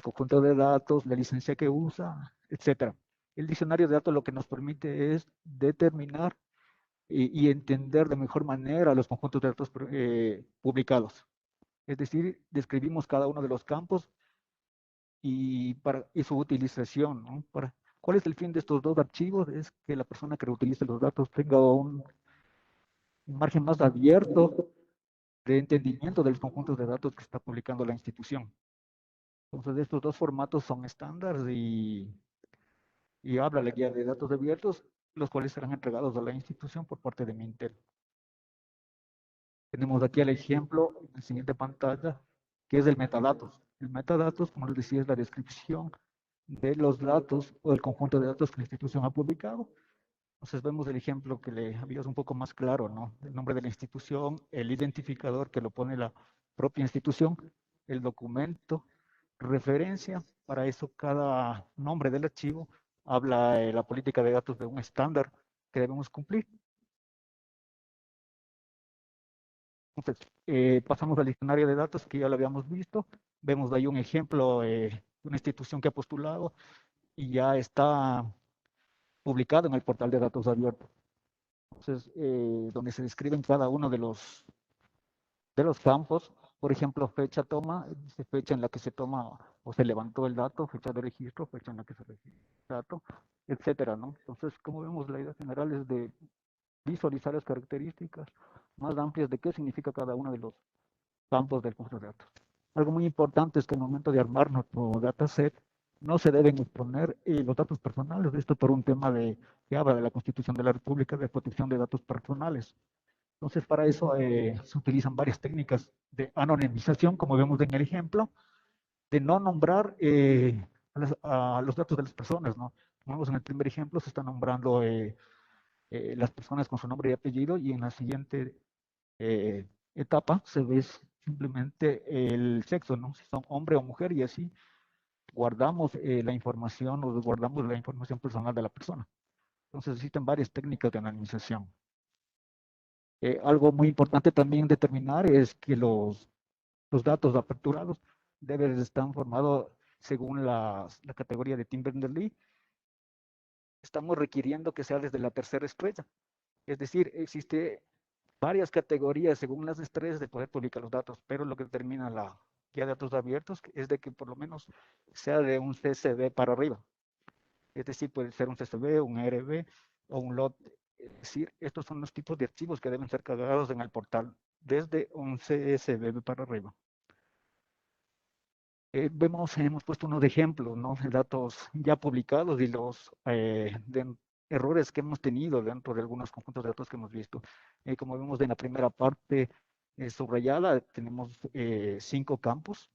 conjunto de datos, la licencia que usa, etcétera. El diccionario de datos lo que nos permite es determinar y entender de mejor manera los conjuntos de datos publicados. Es decir, describimos cada uno de los campos y su utilización, ¿no? ¿Cuál es el fin de estos dos archivos? Es que la persona que reutilice los datos tenga un margen más abierto de entendimiento del conjunto de datos que está publicando la institución. Entonces, estos dos formatos son estándar y habla la guía de datos abiertos, los cuales serán entregados a la institución por parte de Mintel. Tenemos aquí el ejemplo en la siguiente pantalla, que es el metadatos. El metadatos, como les decía, es la descripción de los datos o del conjunto de datos que la institución ha publicado. Entonces vemos el ejemplo que le habías un poco más claro, ¿no? El nombre de la institución, el identificador que lo pone la propia institución, el documento, referencia. Para eso cada nombre del archivo habla la política de datos de un estándar que debemos cumplir. Entonces, pasamos al diccionario de datos que ya lo habíamos visto. Vemos ahí un ejemplo de una institución que ha postulado y ya está publicado en el portal de datos abiertos. Entonces, donde se describen cada uno de los campos, por ejemplo, fecha toma, fecha en la que se toma o se levantó el dato, fecha de registro, fecha en la que se registra el dato, etcétera, ¿no? Entonces, como vemos, la idea general es de visualizar las características más amplias de qué significa cada uno de los campos del conjunto de datos. Algo muy importante es que al momento de armar nuestro dataset, no se deben exponer los datos personales, esto por un tema que habla de la Constitución de la República de protección de datos personales. Entonces, para eso se utilizan varias técnicas de anonimización, como vemos en el ejemplo, de no nombrar a los datos de las personas, ¿no? Como vemos en el primer ejemplo, se está nombrando las personas con su nombre y apellido, y en la siguiente etapa se ve simplemente el sexo, ¿no? Si son hombre o mujer, y así guardamos la información o guardamos la información personal de la persona. Entonces existen varias técnicas de anonimización. Algo muy importante también determinar es que los datos aperturados deben estar formados según la categoría de Tim Berners-Lee. Estamos requiriendo que sea desde la tercera estrella. Es decir, existe varias categorías según las estrellas de poder publicar los datos, pero lo que determina la guía de datos abiertos es de que por lo menos sea de un CSV para arriba. Es decir, puede ser un CSV, un ERB o un LOT. Es decir, estos son los tipos de archivos que deben ser cargados en el portal desde un CSV para arriba. Hemos puesto unos ejemplos, ¿no? De datos ya publicados y los errores que hemos tenido dentro de algunos conjuntos de datos que hemos visto. Como vemos en la primera parte subrayada, tenemos 5 campos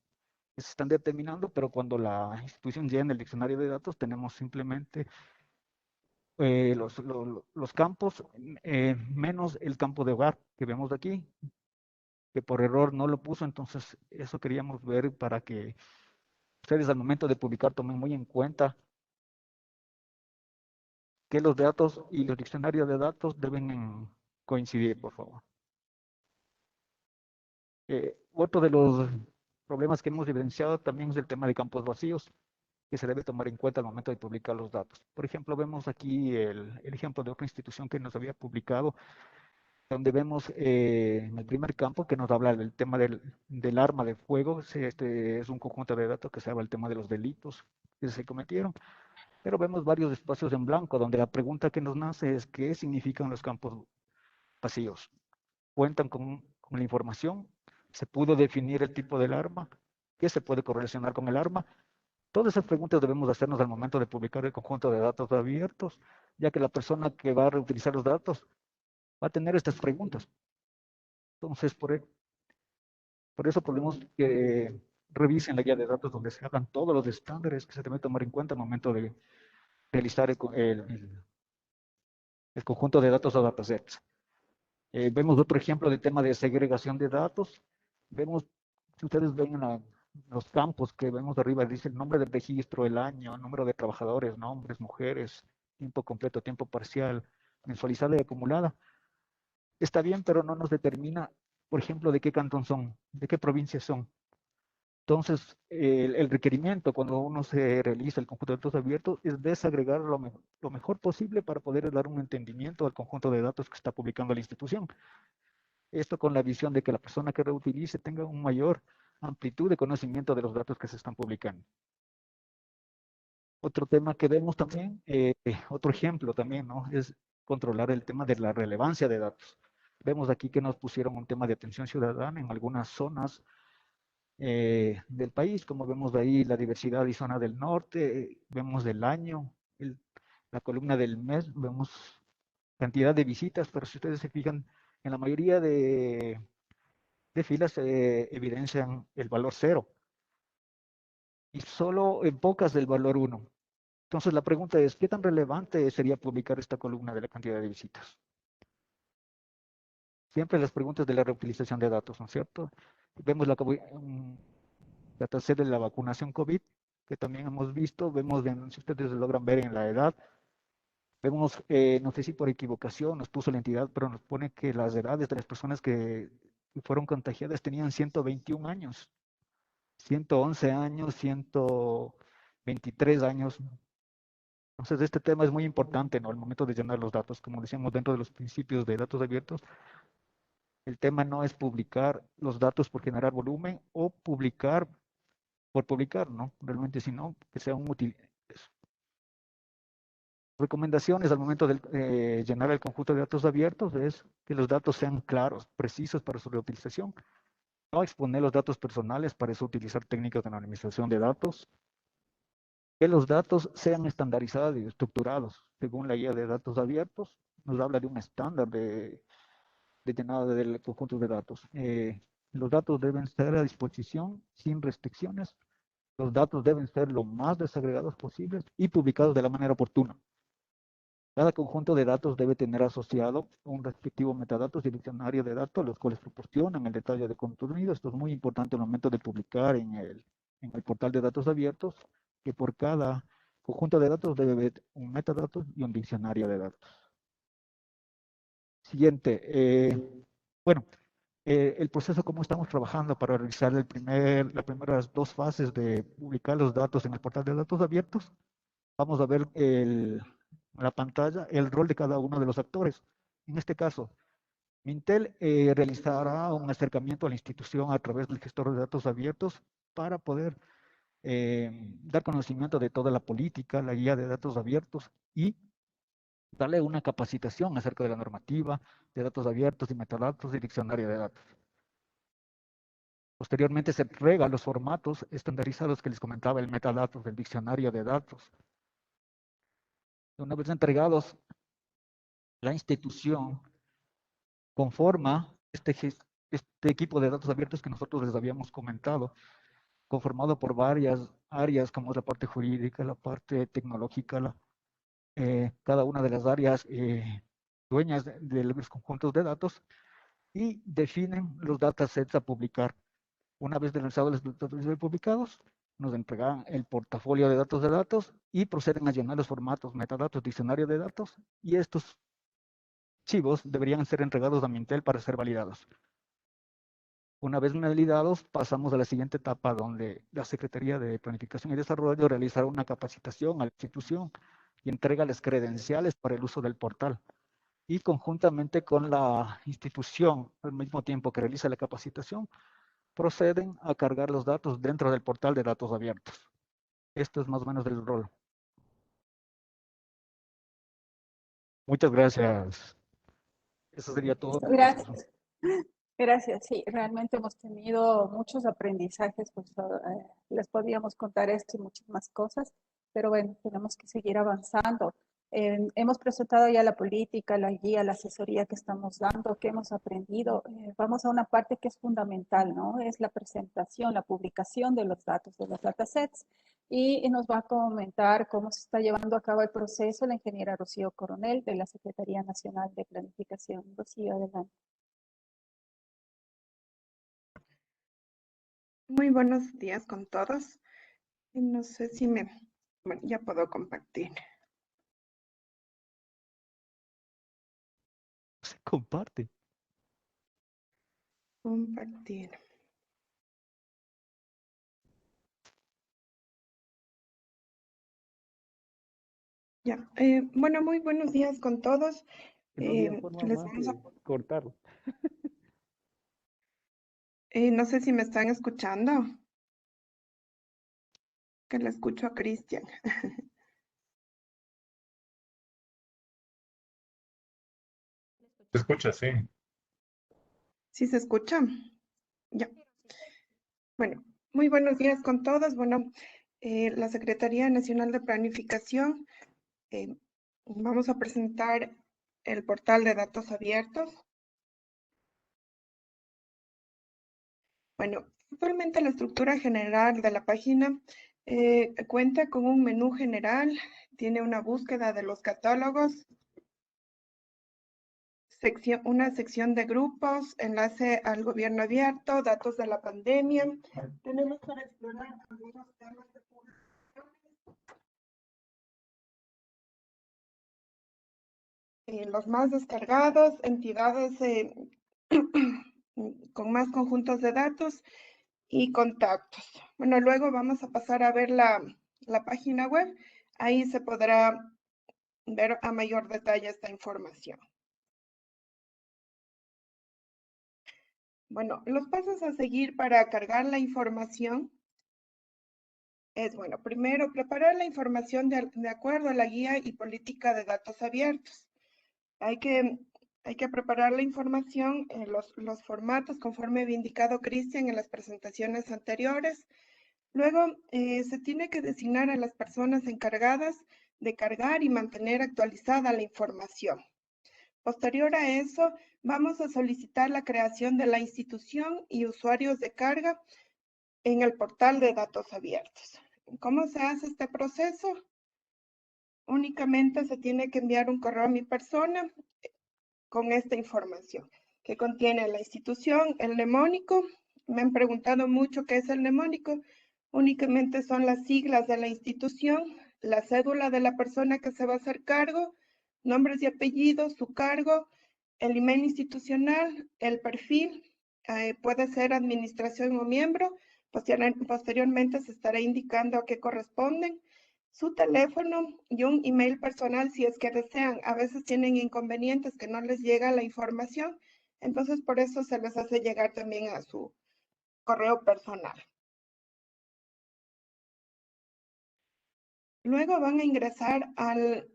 que se están determinando, pero cuando la institución llega en el diccionario de datos, tenemos simplemente los campos menos el campo de hogar que vemos aquí, que por error no lo puso. Entonces eso queríamos ver para que ustedes al momento de publicar tomen muy en cuenta que los datos y los diccionarios de datos deben coincidir, por favor. Otro de los problemas que hemos evidenciado también es el tema de campos vacíos, que se debe tomar en cuenta al momento de publicar los datos. Por ejemplo, vemos aquí el ejemplo de otra institución que nos había publicado, donde vemos en el primer campo que nos habla del tema del arma de fuego. Este es un conjunto de datos que se habla del tema de los delitos que se cometieron, pero vemos varios espacios en blanco, donde la pregunta que nos nace es ¿qué significan los campos vacíos? ¿Cuentan con la información? ¿Se pudo definir el tipo del arma? ¿Qué se puede correlacionar con el arma? Todas esas preguntas debemos hacernos al momento de publicar el conjunto de datos abiertos, ya que la persona que va a reutilizar los datos va a tener estas preguntas. Entonces, por eso podemos que revisen la guía de datos donde se hagan todos los estándares que se deben tomar en cuenta al momento de realizar el conjunto de datos o datasets. Vemos otro ejemplo de tema de segregación de datos. Vemos, si ustedes ven en los campos que vemos arriba, dice el nombre del registro, el año, el número de trabajadores, nombres, mujeres, tiempo completo, tiempo parcial, mensualizada y acumulada. Está bien, pero no nos determina, por ejemplo, de qué cantón son, de qué provincia son. Entonces, el requerimiento cuando uno se realiza el conjunto de datos abiertos es desagregar lo mejor posible para poder dar un entendimiento al conjunto de datos que está publicando la institución. Esto con la visión de que la persona que reutilice tenga una mayor amplitud de conocimiento de los datos que se están publicando. Otro tema que vemos también, otro ejemplo también, ¿no? Es controlar el tema de la relevancia de datos. Vemos aquí que nos pusieron un tema de atención ciudadana en algunas zonas del país, como vemos de ahí la diversidad y zona del norte, vemos del año, la columna del mes, vemos cantidad de visitas, pero si ustedes se fijan, en la mayoría de filas se evidencian el valor 0 y solo en pocas del valor 1. Entonces la pregunta es, ¿qué tan relevante sería publicar esta columna de la cantidad de visitas? Siempre las preguntas de la reutilización de datos, ¿no es cierto? Vemos dataset de la vacunación COVID, que también hemos visto, vemos, si ustedes logran ver en la edad, vemos, no sé si por equivocación nos puso la entidad, pero nos pone que las edades de las personas que fueron contagiadas tenían 121 años, 111 años, 123 años. Entonces, este tema es muy importante, ¿no? Al momento de llenar los datos, como decíamos, dentro de los principios de datos abiertos, el tema no es publicar los datos por generar volumen o publicar por publicar, ¿no? Realmente, sino que sea un útil. Recomendaciones al momento de llenar el conjunto de datos abiertos es que los datos sean claros, precisos para su reutilización. No exponer los datos personales, para eso utilizar técnicas de anonimización de datos. Que los datos sean estandarizados y estructurados según la guía de datos abiertos. Nos habla de un estándar de llenado del conjunto de datos. Los datos deben estar a disposición sin restricciones. Los datos deben ser lo más desagregados posibles y publicados de la manera oportuna. Cada conjunto de datos debe tener asociado un respectivo metadatos y diccionario de datos, los cuales proporcionan el detalle de contenido. Esto es muy importante al momento de publicar en el portal de datos abiertos, que por cada conjunto de datos debe haber un metadatos y un diccionario de datos. Siguiente. Bueno, el proceso, cómo estamos trabajando para realizar las primeras dos fases de publicar los datos en el portal de datos abiertos. Vamos a ver la pantalla, el rol de cada uno de los actores. En este caso, Mintel realizará un acercamiento a la institución a través del gestor de datos abiertos para poder dar conocimiento de toda la política, la guía de datos abiertos y darle una capacitación acerca de la normativa de datos abiertos y metadatos y diccionario de datos. Posteriormente se entrega los formatos estandarizados que les comentaba, el metadatos del diccionario de datos. Una vez entregados, la institución conforma este equipo de datos abiertos que nosotros les habíamos comentado, conformado por varias áreas como la parte jurídica, la parte tecnológica, cada una de las áreas dueñas de los conjuntos de datos y definen los datasets a publicar. Una vez lanzados los datasets publicados, nos entregan el portafolio de datos y proceden a llenar los formatos, metadatos, diccionario de datos y estos archivos deberían ser entregados a Mintel para ser validados. Una vez validados, pasamos a la siguiente etapa donde la Secretaría de Planificación y Desarrollo realizará una capacitación a la institución y entrega las credenciales para el uso del portal. Y conjuntamente con la institución, al mismo tiempo que realiza la capacitación, proceden a cargar los datos dentro del portal de datos abiertos. Esto es más o menos el rol. Muchas gracias. Eso sería todo. Gracias. Gracias, sí, realmente hemos tenido muchos aprendizajes, pues les podíamos contar esto y muchas más cosas, pero bueno, tenemos que seguir avanzando. Hemos presentado ya la política, la guía, la asesoría que estamos dando, que hemos aprendido. Vamos a una parte que es fundamental, ¿no? Es la presentación, la publicación de los datos, de los datasets. Y nos va a comentar cómo se está llevando a cabo el proceso la ingeniera Rocío Coronel de la Secretaría Nacional de Planificación. Rocío, adelante. Muy buenos días con todos. No sé si bueno, ya puedo compartir. Se comparte. Compartir. Ya, bueno, muy buenos días con todos. Que no había forma Les más vamos a, de cortarlo. no sé si me están escuchando, que le escucho a Cristian. ¿Se escucha? Sí. ¿Sí se escucha? Ya, bueno, muy buenos días con todos. Bueno, la Secretaría Nacional de Planificación, vamos a presentar el portal de datos abiertos. Bueno, actualmente la estructura general de la página cuenta con un menú general, tiene una búsqueda de los catálogos, una sección de grupos, enlace al gobierno abierto, datos de la pandemia. Tenemos para explorar algunos temas de los más descargados, entidades con más conjuntos de datos y contactos. Bueno, luego vamos a pasar a ver la página web. Ahí se podrá ver a mayor detalle esta información. Bueno, los pasos a seguir para cargar la información es, bueno, primero, preparar la información de acuerdo a la guía y política de datos abiertos. Hay que preparar la información en los formatos conforme había indicado Cristian en las presentaciones anteriores. Luego, se tiene que designar a las personas encargadas de cargar y mantener actualizada la información. Posterior a eso, vamos a solicitar la creación de la institución y usuarios de carga en el portal de datos abiertos. ¿Cómo se hace este proceso? Únicamente se tiene que enviar un correo a mi persona con esta información, que contiene la institución, el mnemónico. Me han preguntado mucho qué es el mnemónico. Únicamente son las siglas de la institución, la cédula de la persona que se va a hacer cargo, nombres y apellidos, su cargo, el email institucional, el perfil, puede ser administración o miembro. Posteriormente se estará indicando a qué corresponden, su teléfono y un email personal si es que desean. A veces tienen inconvenientes que no les llega la información, entonces por eso se les hace llegar también a su correo personal. Luego van a ingresar al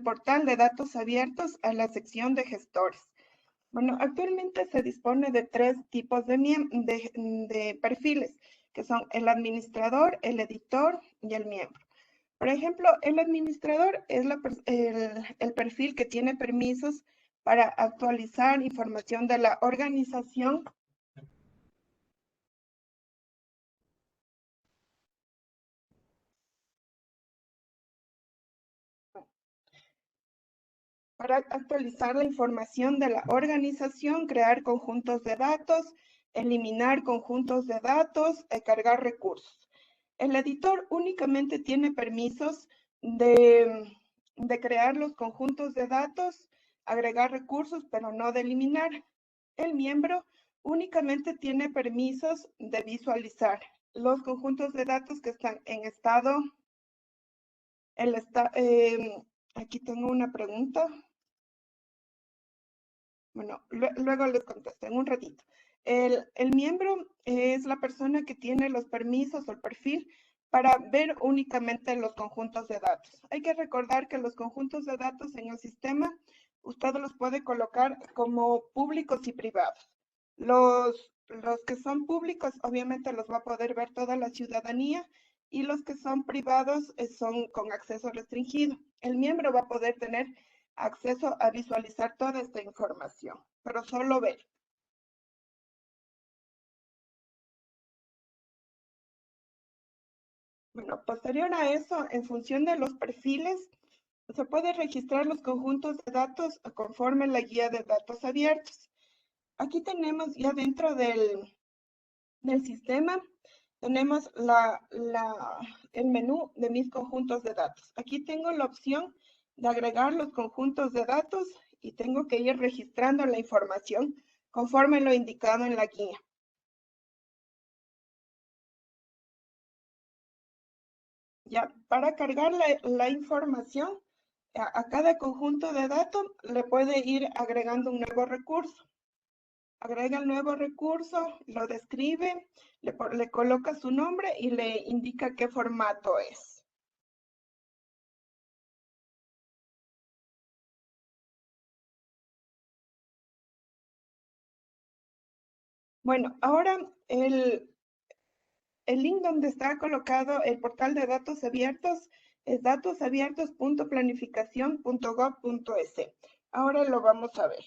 portal de datos abiertos a la sección de gestores. Bueno, actualmente se dispone de 3 tipos de perfiles, que son el administrador, el editor y el miembro. Por ejemplo, el administrador es el perfil que tiene permisos para actualizar información de la organización crear conjuntos de datos, eliminar conjuntos de datos, cargar recursos. El editor únicamente tiene permisos de crear los conjuntos de datos, agregar recursos, pero no de eliminar. El miembro únicamente tiene permisos de visualizar los conjuntos de datos que están en estado. Aquí tengo una pregunta. Bueno, luego les contesto en un ratito. El miembro es la persona que tiene los permisos o el perfil para ver únicamente los conjuntos de datos. Hay que recordar que los conjuntos de datos en el sistema, usted los puede colocar como públicos y privados. Los que son públicos, obviamente los va a poder ver toda la ciudadanía, y los que son privados son con acceso restringido. El miembro va a poder tener acceso a visualizar toda esta información, pero solo ver. Bueno, posterior a eso, en función de los perfiles, se puede registrar los conjuntos de datos conforme la guía de datos abiertos. Aquí tenemos ya dentro del sistema, tenemos el menú de mis conjuntos de datos. Aquí tengo la opción de agregar los conjuntos de datos y tengo que ir registrando la información conforme lo indicado en la guía. Ya, para cargar la información, A cada conjunto de datos le puede ir agregando un nuevo recurso. Agrega el nuevo recurso, lo describe, le coloca su nombre y le indica qué formato es. Bueno, ahora el link donde está colocado el portal de datos abiertos es datosabiertos.planificación.gov.es. Ahora lo vamos a ver.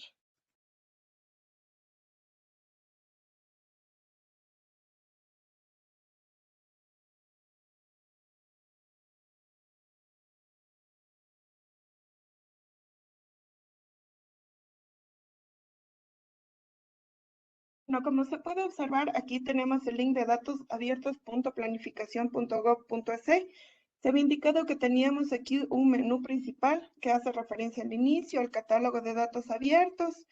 No, como se puede observar, aquí tenemos el link de datosabiertos.planificación.gov.es. Se había indicado que teníamos aquí un menú principal que hace referencia al inicio, al catálogo de datos abiertos,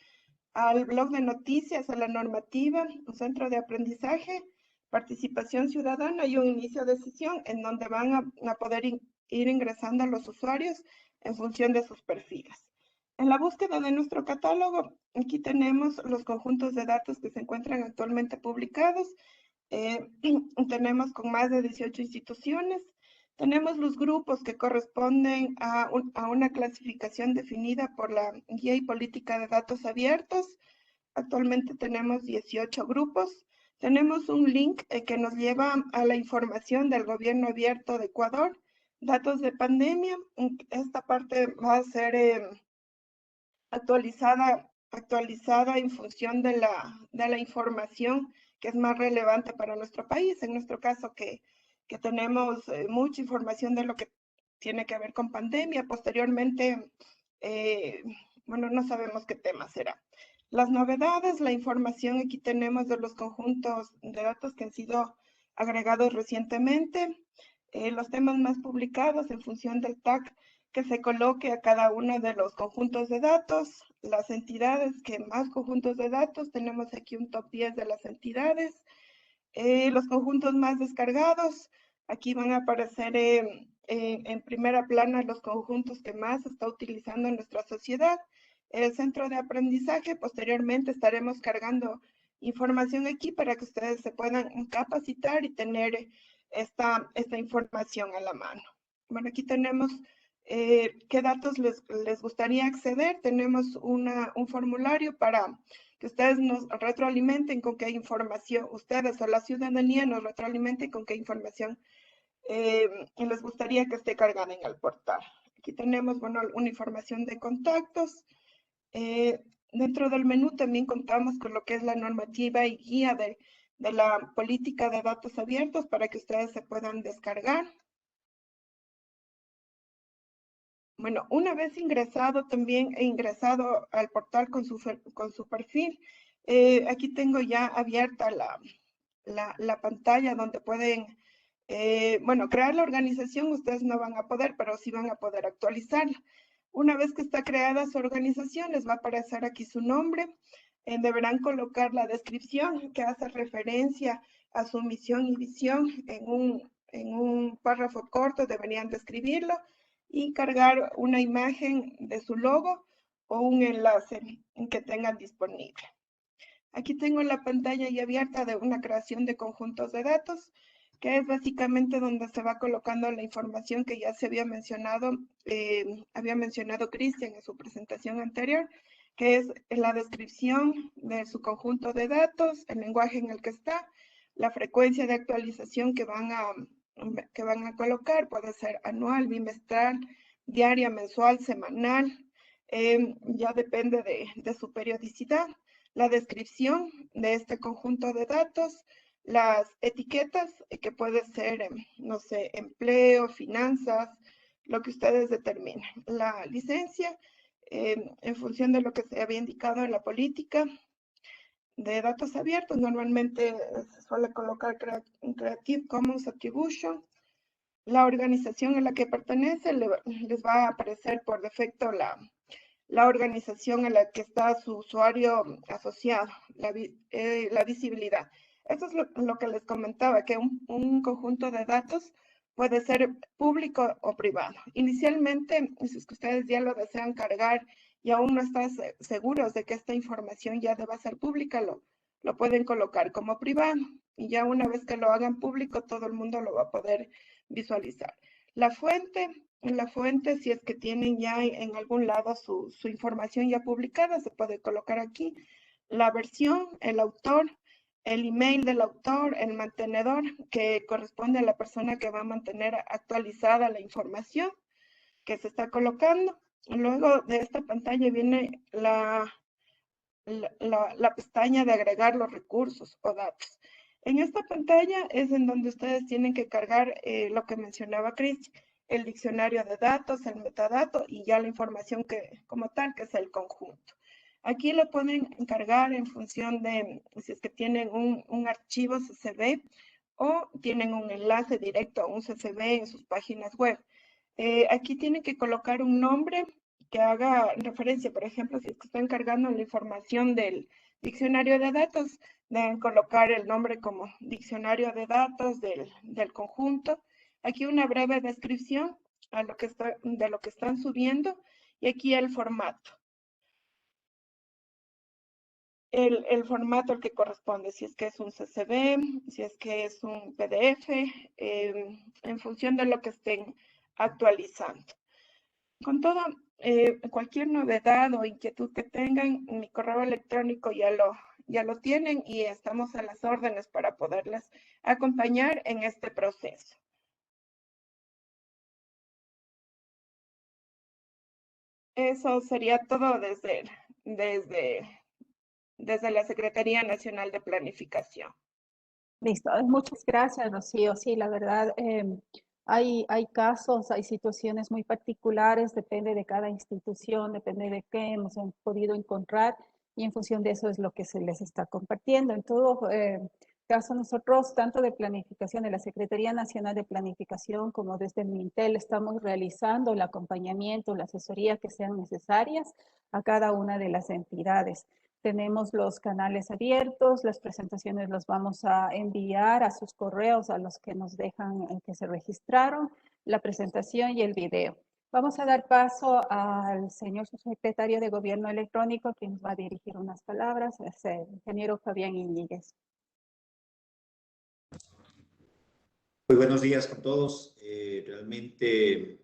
al blog de noticias, a la normativa, un centro de aprendizaje, participación ciudadana y un inicio de sesión en donde van a poder ir ingresando a los usuarios en función de sus perfiles. En la búsqueda de nuestro catálogo, aquí tenemos los conjuntos de datos que se encuentran actualmente publicados. Tenemos con más de 18 instituciones. Tenemos los grupos que corresponden a una clasificación definida por la Guía y Política de Datos Abiertos. Actualmente tenemos 18 grupos. Tenemos un link que nos lleva a la información del Gobierno Abierto de Ecuador, datos de pandemia. Esta parte va a ser actualizada en función de la información que es más relevante para nuestro país. En nuestro caso, que tenemos mucha información de lo que tiene que ver con pandemia. Posteriormente, bueno, no sabemos qué tema será. Las novedades, la información, aquí tenemos de los conjuntos de datos que han sido agregados recientemente, los temas más publicados en función del tag que se coloque a cada uno de los conjuntos de datos, las entidades que más conjuntos de datos, tenemos aquí un top 10 de las entidades, los conjuntos más descargados, aquí van a aparecer en primera plana los conjuntos que más está utilizando nuestra sociedad, el centro de aprendizaje. Posteriormente estaremos cargando información aquí para que ustedes se puedan capacitar y tener esta información a la mano. Bueno, aquí tenemos qué datos les gustaría acceder. Tenemos un formulario para que ustedes nos retroalimenten con qué información, ustedes o la ciudadanía nos retroalimenten con qué información les gustaría que esté cargada en el portal. Aquí tenemos, bueno, una información de contactos. Dentro del menú también contamos con lo que es la normativa y guía de la política de datos abiertos para que ustedes se puedan descargar. Bueno, una vez ingresado también he ingresado al portal con su perfil. Aquí tengo ya abierta la pantalla donde pueden, bueno, crear la organización. Ustedes no van a poder, pero sí van a poder actualizarla. Una vez que está creada su organización, les va a aparecer aquí su nombre. Deberán colocar la descripción que hace referencia a su misión y visión en un párrafo corto. Deberían describirlo y cargar una imagen de su logo o un enlace que tengan disponible. Aquí tengo la pantalla ya abierta de una creación de conjuntos de datos, que es básicamente donde se va colocando la información que ya se había mencionado Cristian en su presentación anterior, que es la descripción de su conjunto de datos, el lenguaje en el que está, la frecuencia de actualización que van a colocar, puede ser anual, bimestral, diaria, mensual, semanal, ya depende de su periodicidad, la descripción de este conjunto de datos, las etiquetas que puede ser, no sé, empleo, finanzas, lo que ustedes determinen, la licencia, en función de lo que se había indicado en la política de datos abiertos. Normalmente se suele colocar Creative Commons Attribution. La organización a la que pertenece les va a aparecer por defecto la organización a la que está su usuario asociado, la visibilidad. Eso es lo que les comentaba, que un conjunto de datos puede ser público o privado. Inicialmente, si es que ustedes ya lo desean cargar y aún no están seguros de que esta información ya deba ser pública, lo pueden colocar como privado. Y ya una vez que lo hagan público, todo el mundo lo va a poder visualizar. La fuente, si es que tienen ya en algún lado su información ya publicada, se puede colocar aquí. La versión, el autor, el email del autor, el mantenedor, que corresponde a la persona que va a mantener actualizada la información que se está colocando. Luego de esta pantalla viene la pestaña de agregar los recursos o datos. En esta pantalla es en donde ustedes tienen que cargar lo que mencionaba Chris, el diccionario de datos, el metadato y ya la información como tal, que es el conjunto. Aquí lo pueden cargar en función de si es que tienen un archivo CSV o tienen un enlace directo a un CSV en sus páginas web. Aquí tienen que colocar un nombre que haga referencia, por ejemplo, si es que están cargando la información del diccionario de datos, deben colocar el nombre como diccionario de datos del conjunto. Aquí una breve descripción de lo que están subiendo y aquí el formato. El formato al que corresponde, si es que es un CSV, si es que es un PDF, en función de lo que estén actualizando. Con todo, cualquier novedad o inquietud que tengan, mi correo electrónico ya lo tienen y estamos a las órdenes para poderles acompañar en este proceso. Eso sería todo desde la Secretaría Nacional de Planificación. Listo, muchas gracias, Rocío. Sí, la verdad, hay casos, hay situaciones muy particulares, depende de cada institución, depende de qué hemos podido encontrar y en función de eso es lo que se les está compartiendo. En todo caso, nosotros, tanto de planificación, de la Secretaría Nacional de Planificación como desde el MINTEL, estamos realizando el acompañamiento, la asesoría que sean necesarias a cada una de las entidades. Tenemos los canales abiertos, las presentaciones las vamos a enviar a sus correos, a los que nos dejan que se registraron, la presentación y el video. Vamos a dar paso al señor subsecretario de Gobierno Electrónico, quien nos va a dirigir unas palabras, es el ingeniero Fabián Iñiguez. Muy buenos días con todos. Realmente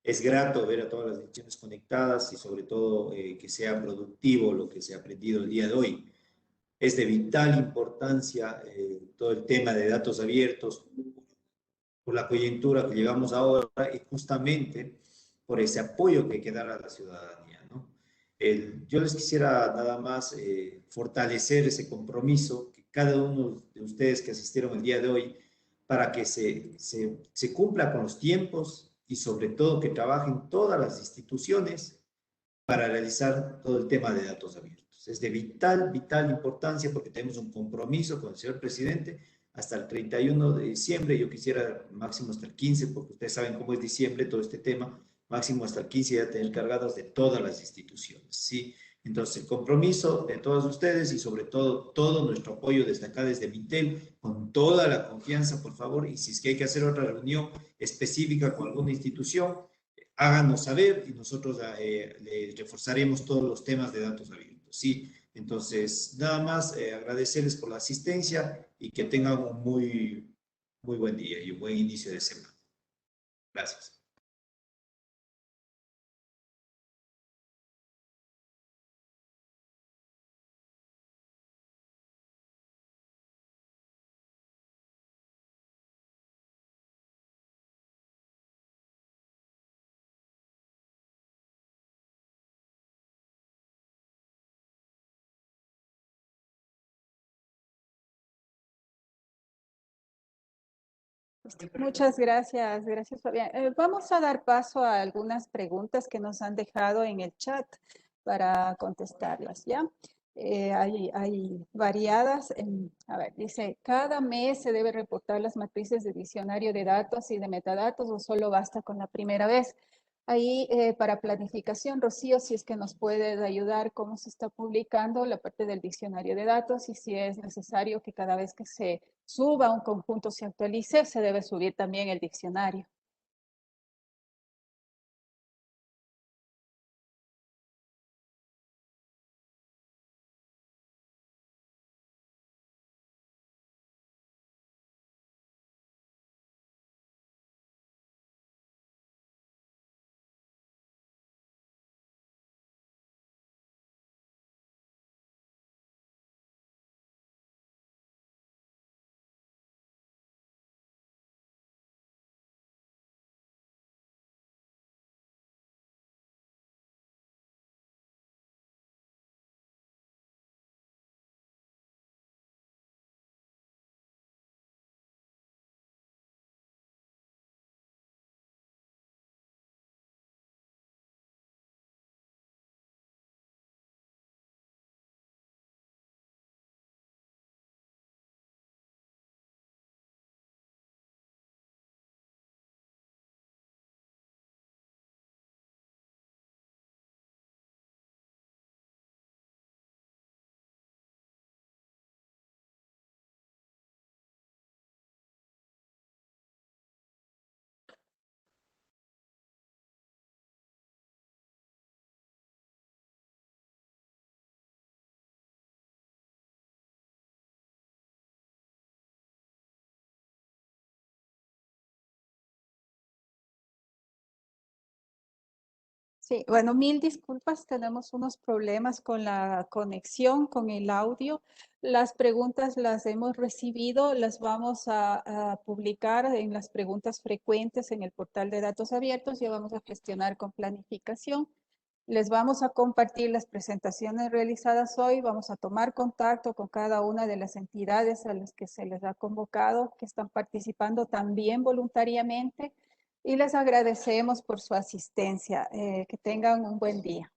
es grato ver a todas las instituciones conectadas y sobre todo que sea productivo lo que se ha aprendido el día de hoy. Es de vital importancia todo el tema de datos abiertos por la coyuntura que llegamos ahora y justamente por ese apoyo que hay que dar a la ciudadanía, ¿no? Yo les quisiera nada más fortalecer ese compromiso que cada uno de ustedes que asistieron el día de hoy para que se cumpla con los tiempos y sobre todo que trabajen todas las instituciones para realizar todo el tema de datos abiertos. Es de vital importancia porque tenemos un compromiso con el señor presidente hasta el 31 de diciembre. Yo quisiera máximo hasta el 15, porque ustedes saben cómo es diciembre todo este tema, máximo hasta el 15 ya tener cargadas de todas las instituciones, ¿sí? Entonces, el compromiso de todos ustedes y sobre todo nuestro apoyo desde acá, desde MINTEL, con toda la confianza, por favor, y si es que hay que hacer otra reunión específica con alguna institución, háganos saber y nosotros le reforzaremos todos los temas de datos abiertos, ¿sí? Entonces, nada más agradecerles por la asistencia y que tengan un muy buen día y un buen inicio de semana. Gracias. Muchas gracias, gracias Fabián. Vamos a dar paso a algunas preguntas que nos han dejado en el chat para contestarlas, ¿ya? Hay variadas. A ver, dice, ¿cada mes se debe reportar las matrices de diccionario de datos y de metadatos o solo basta con la primera vez? Ahí para planificación, Rocío, si es que nos puedes ayudar cómo se está publicando la parte del diccionario de datos y si es necesario que cada vez que se suba un conjunto se actualice, se debe subir también el diccionario. Sí, bueno, mil disculpas, tenemos unos problemas con la conexión, con el audio. Las preguntas las hemos recibido, las vamos a publicar en las preguntas frecuentes en el portal de datos abiertos, ya vamos a gestionar con planificación. Les vamos a compartir las presentaciones realizadas hoy, vamos a tomar contacto con cada una de las entidades a las que se les ha convocado, que están participando también voluntariamente, y les agradecemos por su asistencia. Que tengan un buen día.